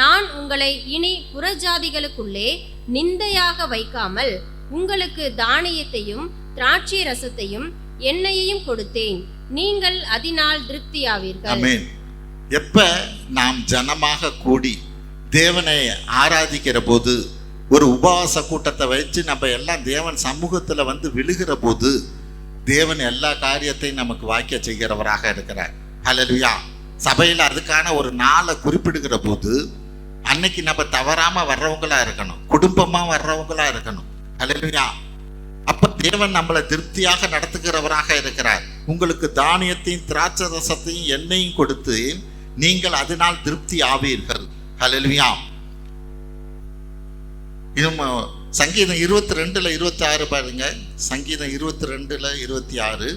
நான் உங்களை இனி புறஜாதிகளுக்குள்ளே நிந்தையாக வைக்காமல் உங்களுக்கு தானியத்தையும் திராட்சை ரசத்தையும் எண்ணெயையும் கொடுத்தேன், நீங்கள் அதனால் திருப்தியாவீர்கள். ஆமென். எப்ப நாம் ஜனமாக கூடி தேவனை ஆராதிக்கிற போது, ஒரு உபவாச கூட்டத்தை வச்சு நம்ம எல்லாம் தேவன் சமூகத்தில் வந்து விழுகிற போது தேவன் எல்லா காரியத்தையும் நமக்கு வாக்கிய செய்கிறவராக இருக்கிறார். ஹல்லேலூயா. சபையில் அதுக்கான ஒரு நாளை குறிப்பிடுகிற போது அன்னைக்கு நம்ம தவறாமல் வர்றவங்களா இருக்கணும், குடும்பமாக வர்றவங்களா இருக்கணும். ஹல்லேலூயா. அப்ப தேவன் நம்மளை திருப்தியாக நடத்துகிறவராக இருக்கிறார். உங்களுக்கு தானியத்தையும் திராட்சை ரசத்தையும் எண்ணெயும் கொடுத்து நீங்கள் அதனால் திருப்தி ஆவீர்கள். ஹல்லேலூயா. இன்னும் சங்கீதம் 22:26 பாருங்க. சங்கீதம் 22:26,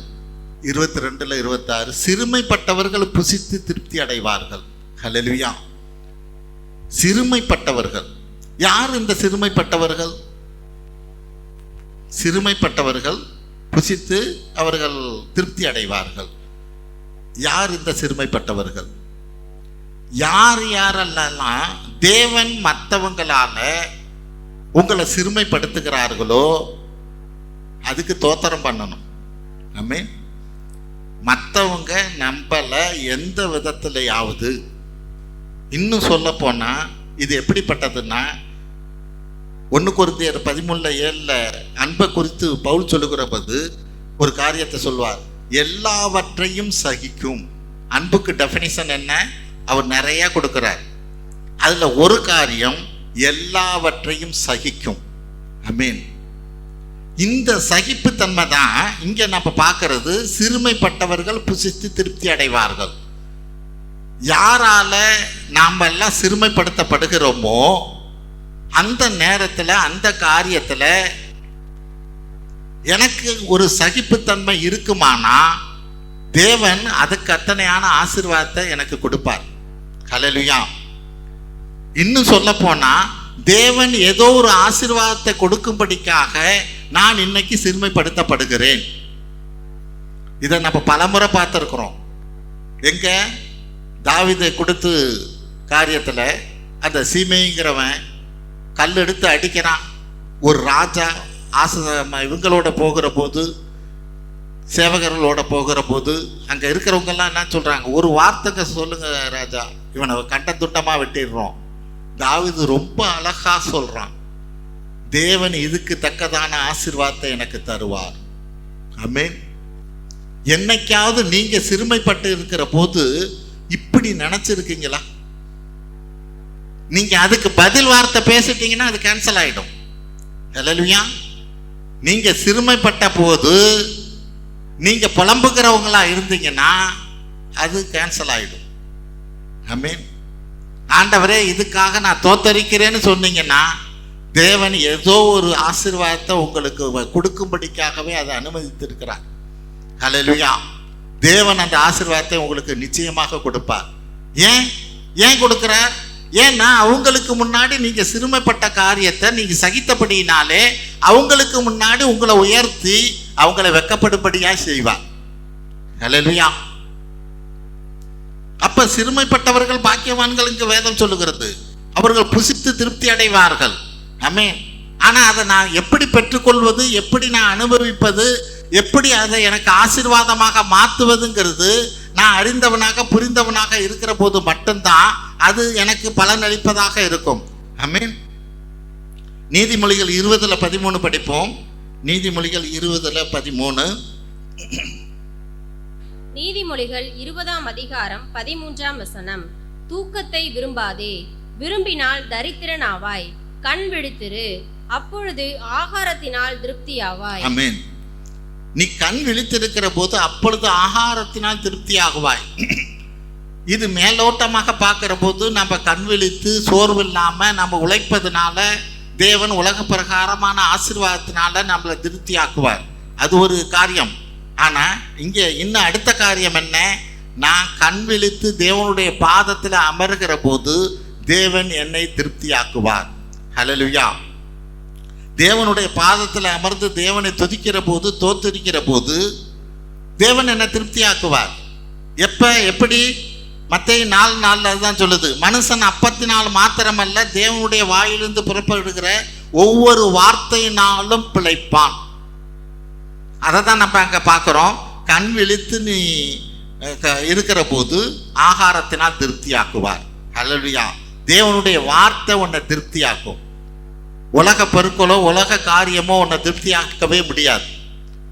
22:26, சிறுமைப்பட்டவர்கள் புசித்து திருப்தி அடைவார்கள். ஹல்லேலூயா. சிறுமைப்பட்டவர்கள் யார்? இந்த சிறுமைப்பட்டவர்கள், சிறுமைப்பட்டவர்கள் புசித்து அவர்கள் திருப்தி அடைவார்கள். யார் இந்த சிறுமைப்பட்டவர்கள்? யார் யாரெல்லாம் தேவன் மற்றவங்களால உங்களை சிறுமைப்படுத்துகிறார்களோ அதுக்கு தோத்திரம் பண்ணணும். ஆமென். மற்றவங்க நம்மளை எந்த விதத்திலையாவது, இன்னும் சொல்ல போனா இது எப்படிப்பட்டதுன்னா 1 கொரிந்தியர் 13:7 அன்பை குறித்து பவுல் சொல்லுகிற போது ஒரு காரியத்தை சொல்வார். எல்லாவற்றையும் சகிக்கும். அன்புக்கு டெஃபினிஷன் என்ன? அவர் நிறைய கொடுக்கிறார். அதுல ஒரு காரியம் எல்லாவற்றையும் சகிக்கும். ஆமென். இந்த சகிப்புத்தன்மை தான் இங்க நம்ம பார்க்கிறது. சிறுமைப்பட்டவர்கள் புசித்து திருப்தி அடைவார்கள். யாரால நாம் எல்லாம் சிறுமைப்படுத்தப்படுகிறோமோ அந்த நேரத்தில் அந்த காரியத்தில் எனக்கு ஒரு சகிப்புத்தன்மை இருக்குமானா தேவன் அதுக்கு அத்தனையான ஆசீர்வாதத்தை எனக்கு கொடுப்பார். ஹல்லேலூயா. இன்னும் சொல்ல போனா தேவன் ஏதோ ஒரு ஆசீர்வாதத்தை கொடுக்கும்படிக்காக நான் இன்னைக்கு சிறுமைப்படுத்தப்படுகிறேன். இதை நம்ம பலமுறை பார்த்துருக்குறோம். எங்க தாவீதை கொடுத்து காரியத்தில் அந்த சீமைங்கிறவன் கல் எடுத்து அடிக்கிறான். ஒரு ராஜா இவங்களோட போகிற போது, சேவகர்களோட போகிற போது அங்கே இருக்கிறவங்கெல்லாம் என்ன சொல்கிறாங்க? ஒரு வார்த்தைங்க சொல்லுங்க ராஜா, இவனை கண்ட துண்டமாக வெட்டிடுறோம். தாவீது ரொம்ப அழகா சொல்கிறான், தேவன் இதுக்கு தக்கதான ஆசீர்வாதத்தை எனக்கு தருவார். ஆமென். என்னைக்காவது நீங்கள் சிறுமைப்பட்டு இருக்கிற போது இப்படி நினச்சிருக்கீங்களா? நீங்கள் அதுக்கு பதில் வார்த்தை பேசிட்டீங்கன்னா அது கேன்சல் ஆகிடும். ஹல்லேலூயா. நீங்கள் சிறுமைப்பட்ட போது நீங்கள் புலம்புகிறவங்களா இருந்தீங்கன்னா அது கேன்சல் ஆகிடும். ஆமென். ஆண்டவரே இதுக்காக நான் தோத்தரிக்கிறேன்னு சொன்னீங்கன்னா தேவன் ஏதோ ஒரு ஆசீர்வாதத்தை உங்களுக்கு கொடுக்கும்படிக்காகவே அதை அனுமதித்திருக்கிறார். ஹல்லேலூயா. தேவன் அந்த ஆசீர்வாதத்தை உங்களுக்கு நிச்சயமாக கொடுப்பார். ஏன் கொடுக்கிறார்? ஏன்னா அவங்களுக்கு முன்னாடி நீங்க சிறுமைப்பட்ட காரியத்தை நீங்க சகித்தபடியினாலே அவங்களுக்கு முன்னாடி உங்களை உயர்த்தி அவங்களை வெட்கப்படும்படியா செய்வார். ஹல்லேலூயா. அப்ப சிறுமைப்பட்டவர்கள் பாக்கியவான்கள் இங்கு வேதம் சொல்லுகிறது. அவர்கள் புசித்து திருப்தி அடைவார்கள். ஆமென். ஆனா அதை நான் எப்படி பெற்றுக்கொள்வது, எப்படி நான் அனுபவிப்பது, எப்படி அதை எனக்கு ஆசீர்வாதமாக மாற்றுவதுங்கிறது நான் அறிந்தவனாக புரிந்தவனாக இருக்கிற போது மட்டும்தான் அது எனக்கு பலனளிப்பதாக இருக்கும். ஆமென். நீதிமொழிகள் 20:13 படிப்போம். நீதிமொழிகள் 20:13. நீதிமொழிகள் 20ஆம் அதிகாரம் 13ஆம் வசனம். தூக்கத்தை விரும்பாதே, விரும்பினால் தரித்திரனாவாய். கண் விழித்திரு, அப்பொழுது ஆகாரத்தினால் திருப்தியாவாய். ஆமென். நீ கண் விழித்திருக்கிற போது அப்பொழுது ஆகாரத்தினால் திருப்தியாகுவாய். இது மேலோட்டமாக பார்க்கிற போது நம்ம கண் விழித்து சோர்வு இல்லாமல் நம்ம உழைப்பதுனால தேவன் உலக பிரகாரமான ஆசீர்வாதத்தினால நம்மளை திருப்தியாக்குவார். அது ஒரு காரியம். ஆனால் இங்கே இன்னும் அடுத்த காரியம் என்ன? நான் கண் விழித்து தேவனுடைய பாதத்தில் அமர்கிற போது தேவன் என்னை திருப்தியாக்குவார். ஹல்லேலூயா. தேவனுடைய பாதத்தில் அமர்ந்து தேவனை துதிக்கிற போது, தோத்தரிக்கிற போது தேவன் என்னை திருப்தியாக்குவார். எப்படி? மத்தேயு 4:4 அதுதான் சொல்லுது. மனுஷன் அப்பத்தினால் மாத்திரமல்ல தேவனுடைய வாயிலிருந்து புறப்படுகிற ஒவ்வொரு வார்த்தையினாலும் பிழைப்பான். அதை தான் நம்ம அங்கே பார்க்குறோம். கண் விழித்து நீ இருக்கிற போது ஆகாரத்தினால் திருப்தியாக்குவார். ஹல்லேலூயா. தேவனுடைய வார்த்தை உன்னை திருப்தியாக்கும். உலக பொருட்களோ உலக காரியமோ உன்னை திருப்தியாக்கவே முடியாது.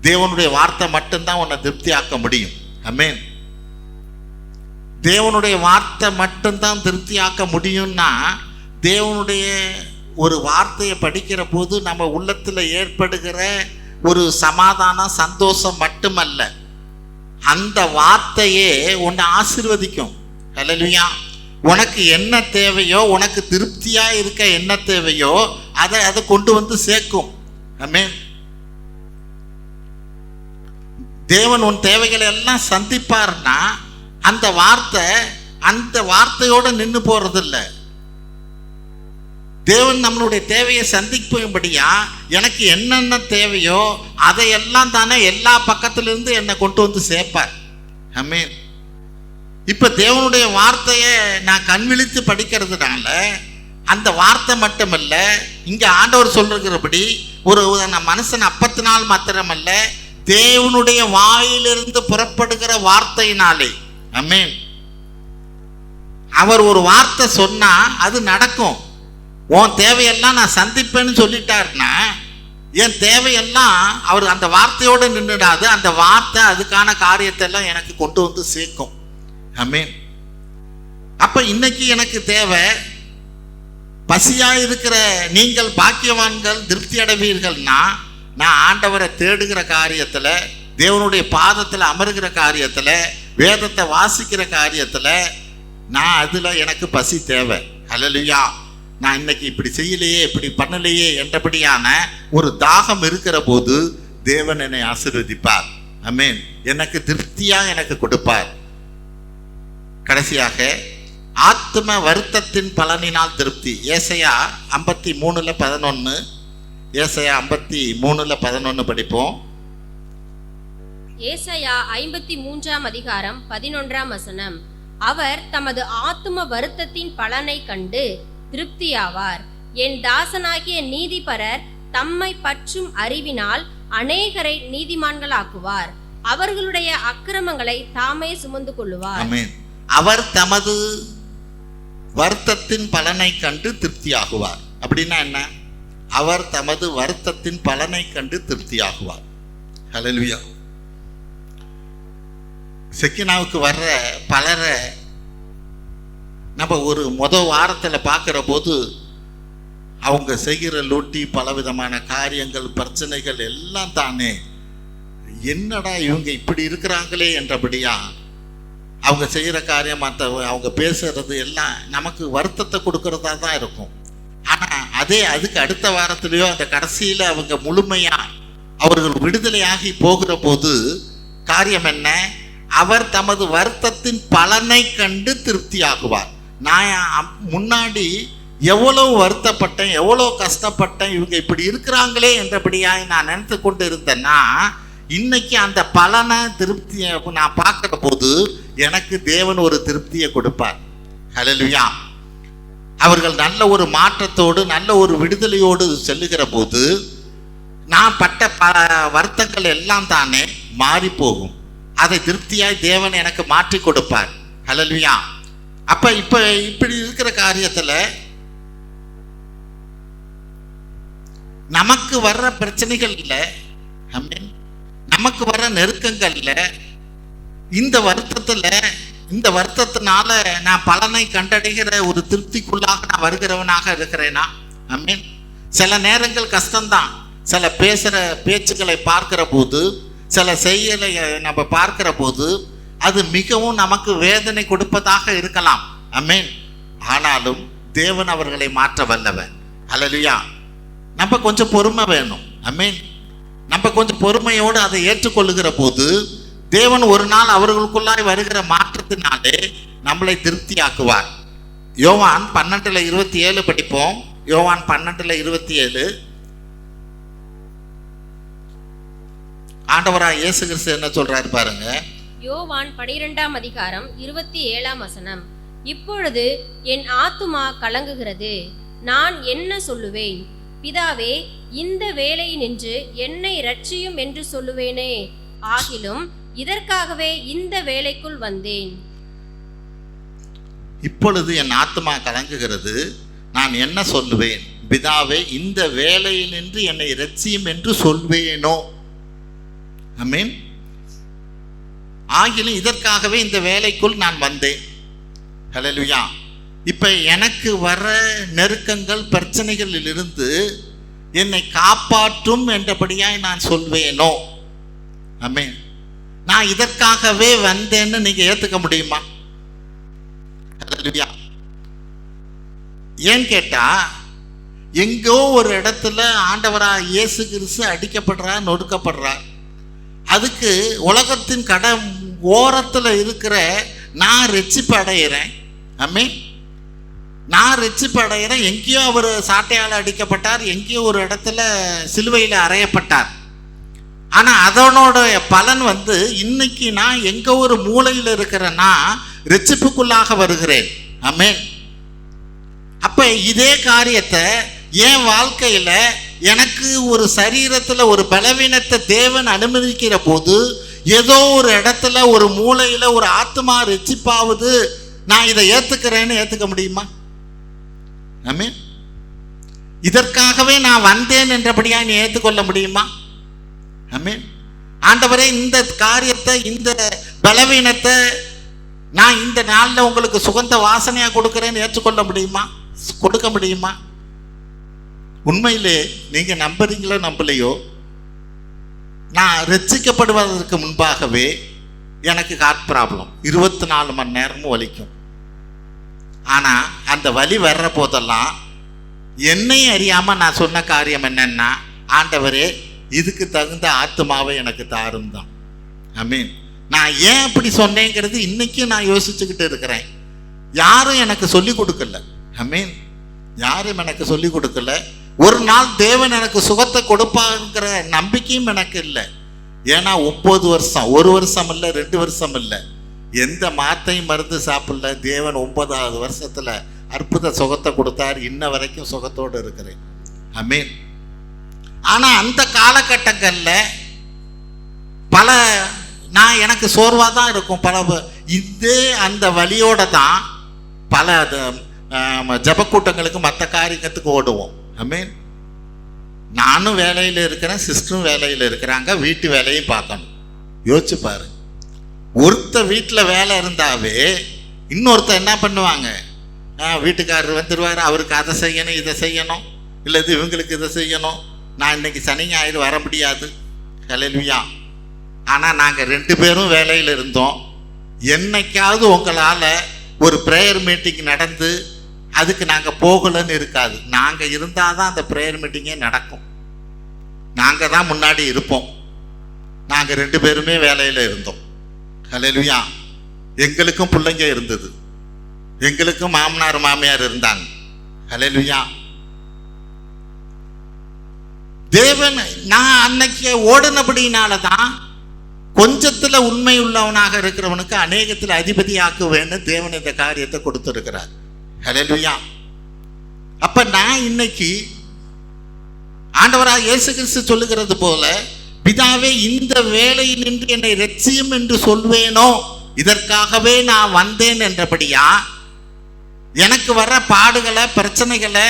தேவனுடைய வார்த்தை மட்டும்தான் உன்னை திருப்தியாக்க முடியும். ஆமென். தேவனுடைய வார்த்தை மட்டும்தான் திருப்தியாக்க முடியும்னா, தேவனுடைய ஒரு வார்த்தையை படிக்கிற போது நம்ம உள்ளத்தில் ஏற்படுகிற ஒரு சமாதானம், சந்தோஷம் மட்டுமல்ல, அந்த வார்த்தையே உன்னை ஆசீர்வதிக்கும். ஹல்லேலூயா. உனக்கு என்ன தேவையோ, உனக்கு திருப்தியா இருக்க என்ன தேவையோ அதை கொண்டு வந்து சேர்க்கும். ஆமென். தேவன் உன் தேவைகளை எல்லாம் சந்திப்பார்னா அந்த வார்த்தையோட நின்று போறதில்லை. தேவன் நம்மளுடைய தேவையை சந்திக்கும்படியா எனக்கு என்னென்ன தேவையோ அதையெல்லாம் தானே எல்லா பக்கத்திலிருந்து என்னை கொண்டு வந்து சேர்ப்பார். ஆமென். இப்ப தேவனுடைய வார்த்தையை நான் கண் விழித்து படிக்கிறதுனால அந்த வார்த்தை மட்டுமல்ல, இங்க ஆண்டவர் சொல்றபடி ஒரு மனுஷன் அப்பத்தினால் மாத்திரமல்ல, தேவனுடைய வாயிலிருந்து புறப்படுகிற வார்த்தையினாலே. ஆமென். அவர் ஒரு வார்த்தை சொன்னா அது நடக்கும். உன் தேவையெல்லாம் நான் சந்திப்பேன்னு சொல்லிட்டாருன்னா என் தேவையெல்லாம் அவர் அந்த வார்த்தையோடு நின்றுடாது. அந்த வார்த்தை அதுக்கான காரியத்தை எல்லாம் எனக்கு கொண்டு வந்து சேர்க்கும். ஆமென். அப்ப இன்னைக்கு எனக்கு தேவை, பசியா இருக்கிற நீங்கள் பாக்கியவான்கள் திருப்தி அடைவீர்கள்னா, நான் ஆண்டவரை தேடுகிற காரியத்துல, தேவனுடைய பாதத்துல அமருகிற காரியத்துல, வேதத்தை வாசிக்கிற காரியத்துல, நான் அதுல எனக்கு பசி தேவை. ஹல்லேலூயா. நான் இன்னைக்கு இப்படி செய்யலையே, இப்படி பண்ணலையே என்றபடியான ஒரு தாகம் இருக்கிற போது தேவன் என்னை ஆசீர்வதிப்பார். ஆமென். எனக்கு திருப்தியா எனக்கு கொடுப்பார். கடைசியாக ஆத்ம வருத்தத்தின் பலனினால் திருப்தி. ஏசாயா 53:11. ஏசாயா 53:11 படிப்போம். ஏசாயா 53:11. அவர் தமது ஆத்தும வருத்தத்தின் பலனை கண்டு திருப்தியாவார். என் தாசனாகிய நீதிபரர் தம்மை பற்றும் அறிவினால் அநேகரை நீதிமான்களாக்குவார். அவர்களுடைய அக்கிரமங்களை தாமே சுமந்து கொள்ளுவார். ஆமென். அவர் தமது வருத்தத்தின் பலனை கண்டு திருப்தியாகுவார். அப்படின்னா என்ன? அவர் தமது வருத்தத்தின் பலனை கண்டு திருப்தியாகுவார். ஹல்லேலூயா. செக்கினாவுக்கு வர்ற பலரை நம்ம ஒரு வாரத்தில் பார்க்குற போது அவங்க செய்கிற லொட்டி, பலவிதமான காரியங்கள், பிரச்சனைகள் எல்லாம் தானே, என்னடா இவங்க இப்படி இருக்கிறாங்களே என்றபடியா அவங்க செய்கிற காரியம், அவங்க பேசுறது எல்லாம் நமக்கு வருத்தத்தை கொடுக்கறதா தான் இருக்கும். ஆனால் அதுக்கு அடுத்த வாரத்திலேயோ அந்த கடைசியில் அவங்க முழுமையா அவர்கள் விடுதலையாகி போகிற போது காரியம் என்ன? அவர் தமது வருத்தத்தின் பலனை கண்டு திருப்தியாகுவார். நான் முன்னாடி எவ்வளவு வருத்தப்பட்டேன், எவ்வளோ கஷ்டப்பட்டேன், இவங்க இப்படி இருக்கிறாங்களே என்றபடியாக நான் நினைத்து கொண்டு இருந்தேன்னா, இன்னைக்கு அந்த பலனை திருப்தியை நான் பார்க்குற போது எனக்கு தேவன் ஒரு திருப்தியை கொடுப்பார். ஹல்லேலூயா. அவர்கள் நல்ல ஒரு மாற்றத்தோடு நல்ல ஒரு விடுதலையோடு செல்லுகிற போது நான் பட்ட வருத்தங்கள் எல்லாம் தானே மாறி போகும். அதை திருப்தியாய் தேவன் எனக்கு மாற்றி கொடுப்பார். ஹல்லேலூயா. அப்ப இப்படி இருக்கிற காரியத்துல நமக்கு வர்ற பிரச்சனைகள் இல்லை, நமக்கு வர்ற நெருக்கங்கள் இல்லை, இந்த வருத்தத்தினால நான் பலனை கண்டடைகிற ஒரு திருப்திக்குள்ளாக நான் வருகிறவனாக இருக்கிறேனா? ஆமென். சில நேரங்கள் கஷ்டம்தான். சில பேச்சுக்களை பார்க்கிற போது, சில செயலை நம்ம பார்க்கிற போது அது மிகவும் நமக்கு வேதனை கொடுப்பதாக இருக்கலாம். ஆமென். ஆனாலும் தேவன் அவர்களை மாற்ற வல்லவர். ஹல்லேலூயா. நம்ம கொஞ்சம் பொறுமை வேணும். ஆமென். நம்ம கொஞ்சம் பொறுமையோடு அதை ஏற்றுக்கொள்ளுகிற போது தேவன் ஒரு நாள் அவர்களுக்குள்ளாய் வருகிற மாற்றத்தினாலே நம்மளை திருப்தியாக்குவார். யோவான் 12:27 படிப்போம். யோவான் 12:27. ஆண்டவராய் இயேசு கிறிஸ்து என்ன சொல்றாரு பாருங்க. யோவான் 12:27. இப்பொழுது என் ஆத்துமா கலங்குகிறது, நான் என்ன சொல்லுவேன்? பிதாவே, இந்த வேளை நின்று என்னை இரட்சியும் என்று சொல்லுவேனே. ஆகிலும் இதற்காகவே இந்த வேளைக்குள் வந்தேன். இப்பொழுது என் ஆத்துமா கலங்குகிறது, நான் என்ன சொல்லுவேன்? பிதாவே இந்த வேலையினின்று என்னை இரட்சியும் என்று சொல்வேனோ? ஆமென். ஆகிலும் இதற்காகவே இந்த வேலைக்குள் நான் வந்தேன். ஹல்லேலூயா. இப்ப எனக்கு வர நெருக்கங்கள் பிரச்சனைகளிலிருந்து என்னை காப்பாற்றும் என்றபடியாய் நான் சொல்வேனோ? ஆமென். நான் இதற்காகவே வந்தேன்னு நீங்க ஏத்துக்க முடியுமா? ஹல்லேலூயா. ஏன் கேட்டா, எங்கோ ஒரு இடத்துல ஆண்டவராக இயேசு கிறிஸ்து அடிக்கப்படுறார், நொறுக்கப்படுறார். அதுக்கு உலகத்தின் ஓரத்தில் இருக்கிற நான் ரட்சிப்பு அடைகிறேன். ஆமென். நான் ரட்சிப்பு அடைகிறேன். எங்கேயோ அவர் சாட்டையால் அடிக்கப்பட்டார், எங்கேயோ ஒரு இடத்துல சிலுவையில் அறையப்பட்டார். ஆனால் அதனோட பலன் இன்னைக்கு நான் எங்க ஒரு மூலையில் இருக்கிறேன்னா ரட்சிப்புக்குள்ளாக வருகிறேன். ஆமென். அப்ப இதே காரியத்தை என் வாழ்க்கையில எனக்கு ஒரு சரீரத்துல ஒரு பலவீனத்தை தேவன் அனுமதிக்கிற போது ஏதோ ஒரு இடத்துல ஒரு மூலையில ஒரு ஆத்மா ரட்சிப்பாவது நான் இதை ஏத்துக்கிறேன்னு ஏத்துக்க முடியுமா? ஆமென். இதற்காகவே நான் வந்தேன் என்றபடியா நீ ஏற்றுக்கொள்ள முடியுமா? ஆமென். ஆண்டவரே, இந்த காரியத்தை, இந்த பலவீனத்தை நான் இந்த நாளில் உங்களுக்கு சுகந்த வாசனையா கொடுக்கிறேன்னு ஏற்றுக்கொள்ள முடியுமா? கொடுக்க முடியுமா? உண்மையிலே நீங்க நம்புறீங்களோ நம்பலையோ, நான் ரட்சிக்கப்படுவதற்கு முன்பாகவே எனக்கு ஹார்ட் ப்ராப்ளம் 24 மணி நேரமும் வலிக்கும். ஆனா அந்த வலி வர்ற போதெல்லாம் என்னையும் அறியாம நான் சொன்ன காரியம் என்னன்னா, ஆண்டவரே இதுக்கு தகுந்த ஆத்மாவை எனக்கு தாரும் தான். ஆமென். நான் ஏன் அப்படி சொன்னேங்கிறது இன்னைக்கும் நான் யோசிச்சுக்கிட்டு இருக்கிறேன். யாரும் எனக்கு சொல்லி கொடுக்கல. ஆமென். யாரும் எனக்கு சொல்லி கொடுக்கல. ஒரு நாள் தேவன் எனக்கு சுகத்தை கொடுப்பாங்கிற நம்பிக்கையும் எனக்கு இல்லை. ஏன்னா 9 வருஷம், 1 வருஷம் இல்லை, 2 வருஷம் இல்லை, எந்த மாத்தையும் மருந்து சாப்பிடல. தேவன் 9வது வருஷத்துல அற்புத சுகத்தை கொடுத்தார். இன்ன வரைக்கும் சுகத்தோடு இருக்கிறேன். ஆமென். ஆனா அந்த காலகட்டங்கள்ல பல நான் எனக்கு சோர்வாக தான் இருக்கும். இதே அந்த வழியோட தான் பல ஜபக்கூட்டங்களுக்கு மற்ற காரியத்துக்கு ஓடுவோம். ஆமென். நானும் வேலையில் இருக்கிறேன், சிஸ்டரும் வேலையில் இருக்கிறாங்க, வீட்டு வேலையும் பார்க்கணும். யோசிச்சு பாரு. ஒருத்த வீட்டில் வேலை இருந்தாவே இன்னொருத்த என்ன பண்ணுவாங்க, வீட்டுக்காரர் வந்துடுவார், அவருக்கு அதை செய்யணும், இதை செய்யணும், இல்லை இது இவங்களுக்கு இதை செய்யணும், நான் இன்னைக்கு சனி ஞாயிறு வர முடியாது. ஹல்லேலூயா. ஆனால் நாங்கள் 2 பேரும் வேலையில் இருந்தோம். என்னைக்காவது உங்களால் ஒரு ப்ரேயர் மீட்டிங் நடந்து அதுக்கு நாங்கள் போகலன்னு இருக்காது. நாங்கள் இருந்தால் தான் அந்த ப்ரேயர் மீட்டிங்கே நடக்கும். நாங்கள் தான் முன்னாடி இருப்போம். நாங்கள் 2 பேருமே வேலையில் இருந்தோம். ஹல்லேலூயா. எங்களுக்கும் பிள்ளைங்க இருந்தது, எங்களுக்கும் மாமனார் மாமியார் இருந்தாங்க. ஹல்லேலூயா. தேவன் நான் அன்னைக்கு ஓடினபடினால தான் கொஞ்சத்தில் உண்மை உள்ளவனாக இருக்கிறவனுக்கு அநேகத்தில் அதிபதியாக்குவேன்னு தேவன் இந்த காரியத்தை கொடுத்திருக்கிறார். ஹல்லேலூயா. அப்ப நான் இன்னைக்கு ஆண்டவராக இயேசு கிறிஸ்து சொல்லுகிறது போல, பிதாவே இந்த வேலையில் நின்று என்னை இரட்சியும் என்று சொல்வேனோ? இதற்காகவே நான் வந்தேன் என்றபடியா எனக்கு வர்ற பாடுகளை, பிரச்சனைகளை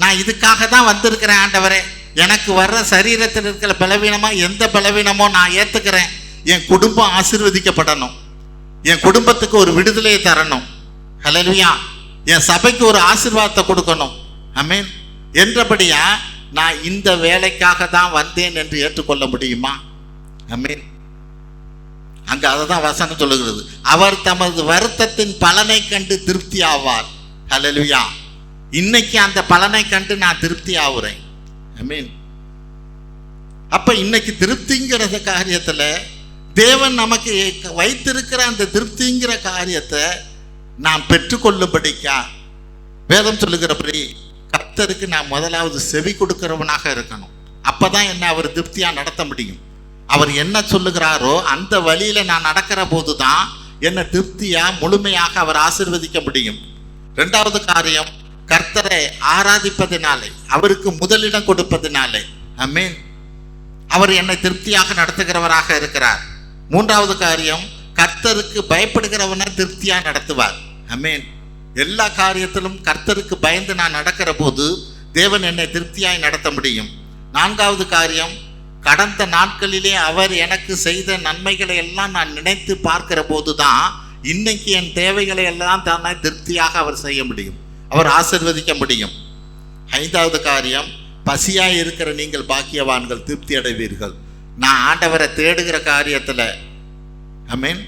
நான் இதுக்காக தான் வந்திருக்கிறேன். ஆண்டவரே, எனக்கு வர்ற சரீரத்தில் இருக்கிற பலவீனமா எந்த பலவீனமோ நான் ஏத்துக்கிறேன். என் குடும்பம் ஆசீர்வதிக்கப்படணும், என் குடும்பத்துக்கு ஒரு விடுதலையை தரணும். ஹல்லேலூயா. என் சபைக்கு ஒரு ஆசீர்வாதத்தை கொடுக்கணும். ஆமென். என்றபடியா நான் இந்த வேலைக்காக தான் வந்தேன் என்று ஏற்றுக்கொள்ள முடியுமா? ஆமென். அங்க அதை தான் வசனம் சொல்லுகிறது. அவர் தமது வருத்தத்தின் பலனை கண்டு திருப்தி ஆவார். ஹல்லேலூயா. இன்னைக்கு அந்த பலனை கண்டு நான் திருப்தி ஆகுறேன். ஆமென். அப்ப இன்னைக்கு திருப்திங்கிற காரியத்துல தேவன் நமக்கு வைத்திருக்கிற அந்த திருப்திங்கிற காரியத்தை நாம் பெற்றுக்கொள்ளும்படிக்கா வேதம் சொல்லுகிறபடி கர்த்தருக்கு நான் முதலாவது செவி கொடுக்கிறவனாக இருக்கணும். அப்பதான் என்ன அவர் திருப்தியா நடத்த முடியும். அவர் என்ன சொல்லுகிறாரோ அந்த வழியில நான் நடக்கிற போதுதான் என்ன திருப்தியா முழுமையாக அவர் ஆசீர்வதிக்க முடியும். 2வது காரியம், கர்த்தரை ஆராதிப்பதினாலே, அவருக்கு முதலிடம் கொடுப்பதினாலே. ஆமென். அவர் என்னை திருப்தியாக நடத்துகிறவராக இருக்கிறார். 3வது காரியம், கர்த்தருக்கு பயப்படுகிறவனை திருப்தியா நடத்துவார். ஆமென். எல்லா காரியத்திலும் கர்த்தருக்கு பயந்து நான் நடக்கிற போது தேவன் என்னை திருப்தியாய் நடத்த முடியும். 4வது காரியம், கடந்த நாட்களிலே அவர் எனக்கு செய்த நன்மைகளை எல்லாம் நான் நினைத்து பார்க்கிற போது தான் இன்னைக்கு என் தேவைகளை எல்லாம் தானே திருப்தியாக அவர் செய்ய முடியும், அவர் ஆசீர்வதிக்க முடியும். 5வது காரியம், பசியாய் இருக்கிற நீங்கள் பாக்கியவான்கள், திருப்தி அடைவீர்கள். நான் ஆண்டவரை தேடுகிற காரியத்தில் ஆமென்,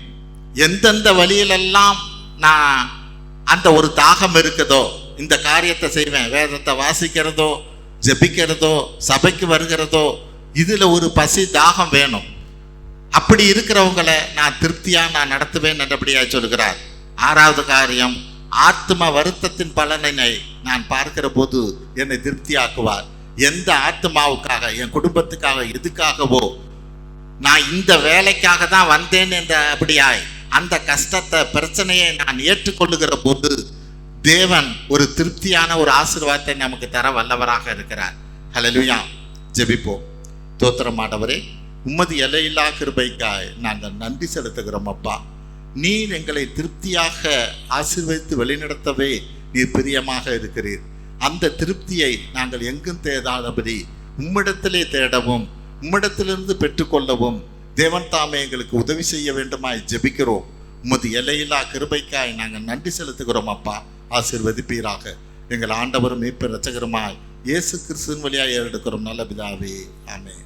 எந்தெந்த வழியிலெல்லாம் நான் அந்த ஒரு தாகம் இருக்குதோ இந்த காரியத்தை செய்வேன். வேதத்தை வாசிக்கிறதோ, ஜெபிக்கிறதோ, சபைக்கு வருகிறதோ, இதில் ஒரு பசி தாகம் வேணும். அப்படி இருக்கிறவங்களை நான் திருப்தியாக நான் நடத்துவேன் என்றபடியாக சொல்கிறார். 6வது காரியம், ஆத்ம வருத்தத்தின் பலனை நான் பார்க்கிற போது என்னை திருப்தியாக்குவார். எந்த ஆத்மாவுக்காக, என் குடும்பத்துக்காக, எதுக்காகவோ நான் இந்த வேலைக்காக தான் வந்தேன் என்ற அப்படியாய் அந்த கஷ்டத்தை, பிரச்சனையை நான் ஏற்றுக்கொள்ளுகிற போது தேவன் ஒரு திருப்தியான ஒரு ஆசீர்வாதத்தை நமக்கு தர வல்லவராக இருக்கிறார். ஹல்லேலூயா. ஜெபிப்போம். தோத்திரம் ஆண்டவரே, உம்மது எல்லையில்லா கிருபைக்காய் நாங்கள் நன்றி செலுத்துகிறோம் அப்பா. நீர் எங்களை திருப்தியாக ஆசீர்வதித்து வழிநடத்தவே நீர் பிரியமாக இருக்கிறீர். அந்த திருப்தியை நாங்கள் எங்கும் தேடாதபடி உம்மிடத்திலே தேடவும், உம்மிடத்திலிருந்து பெற்றுக்கொள்ளவும் தேவன் தாமே எங்களுக்கு உதவி செய்ய வேண்டுமாய் ஜெபிக்கிறோம். உமது எல்லையில்லா கிருபைக்காய் நாங்கள் நன்றி செலுத்துகிறோம் அப்பா. ஆசீர்வதிப்பீராக. எங்கள் ஆண்டவரும் மீட்பர் இரட்சகருமாய் இயேசு கிறிஸ்துவின் வழியாய் எடுக்கிறோம் நல்ல பிதாவே. ஆமென்.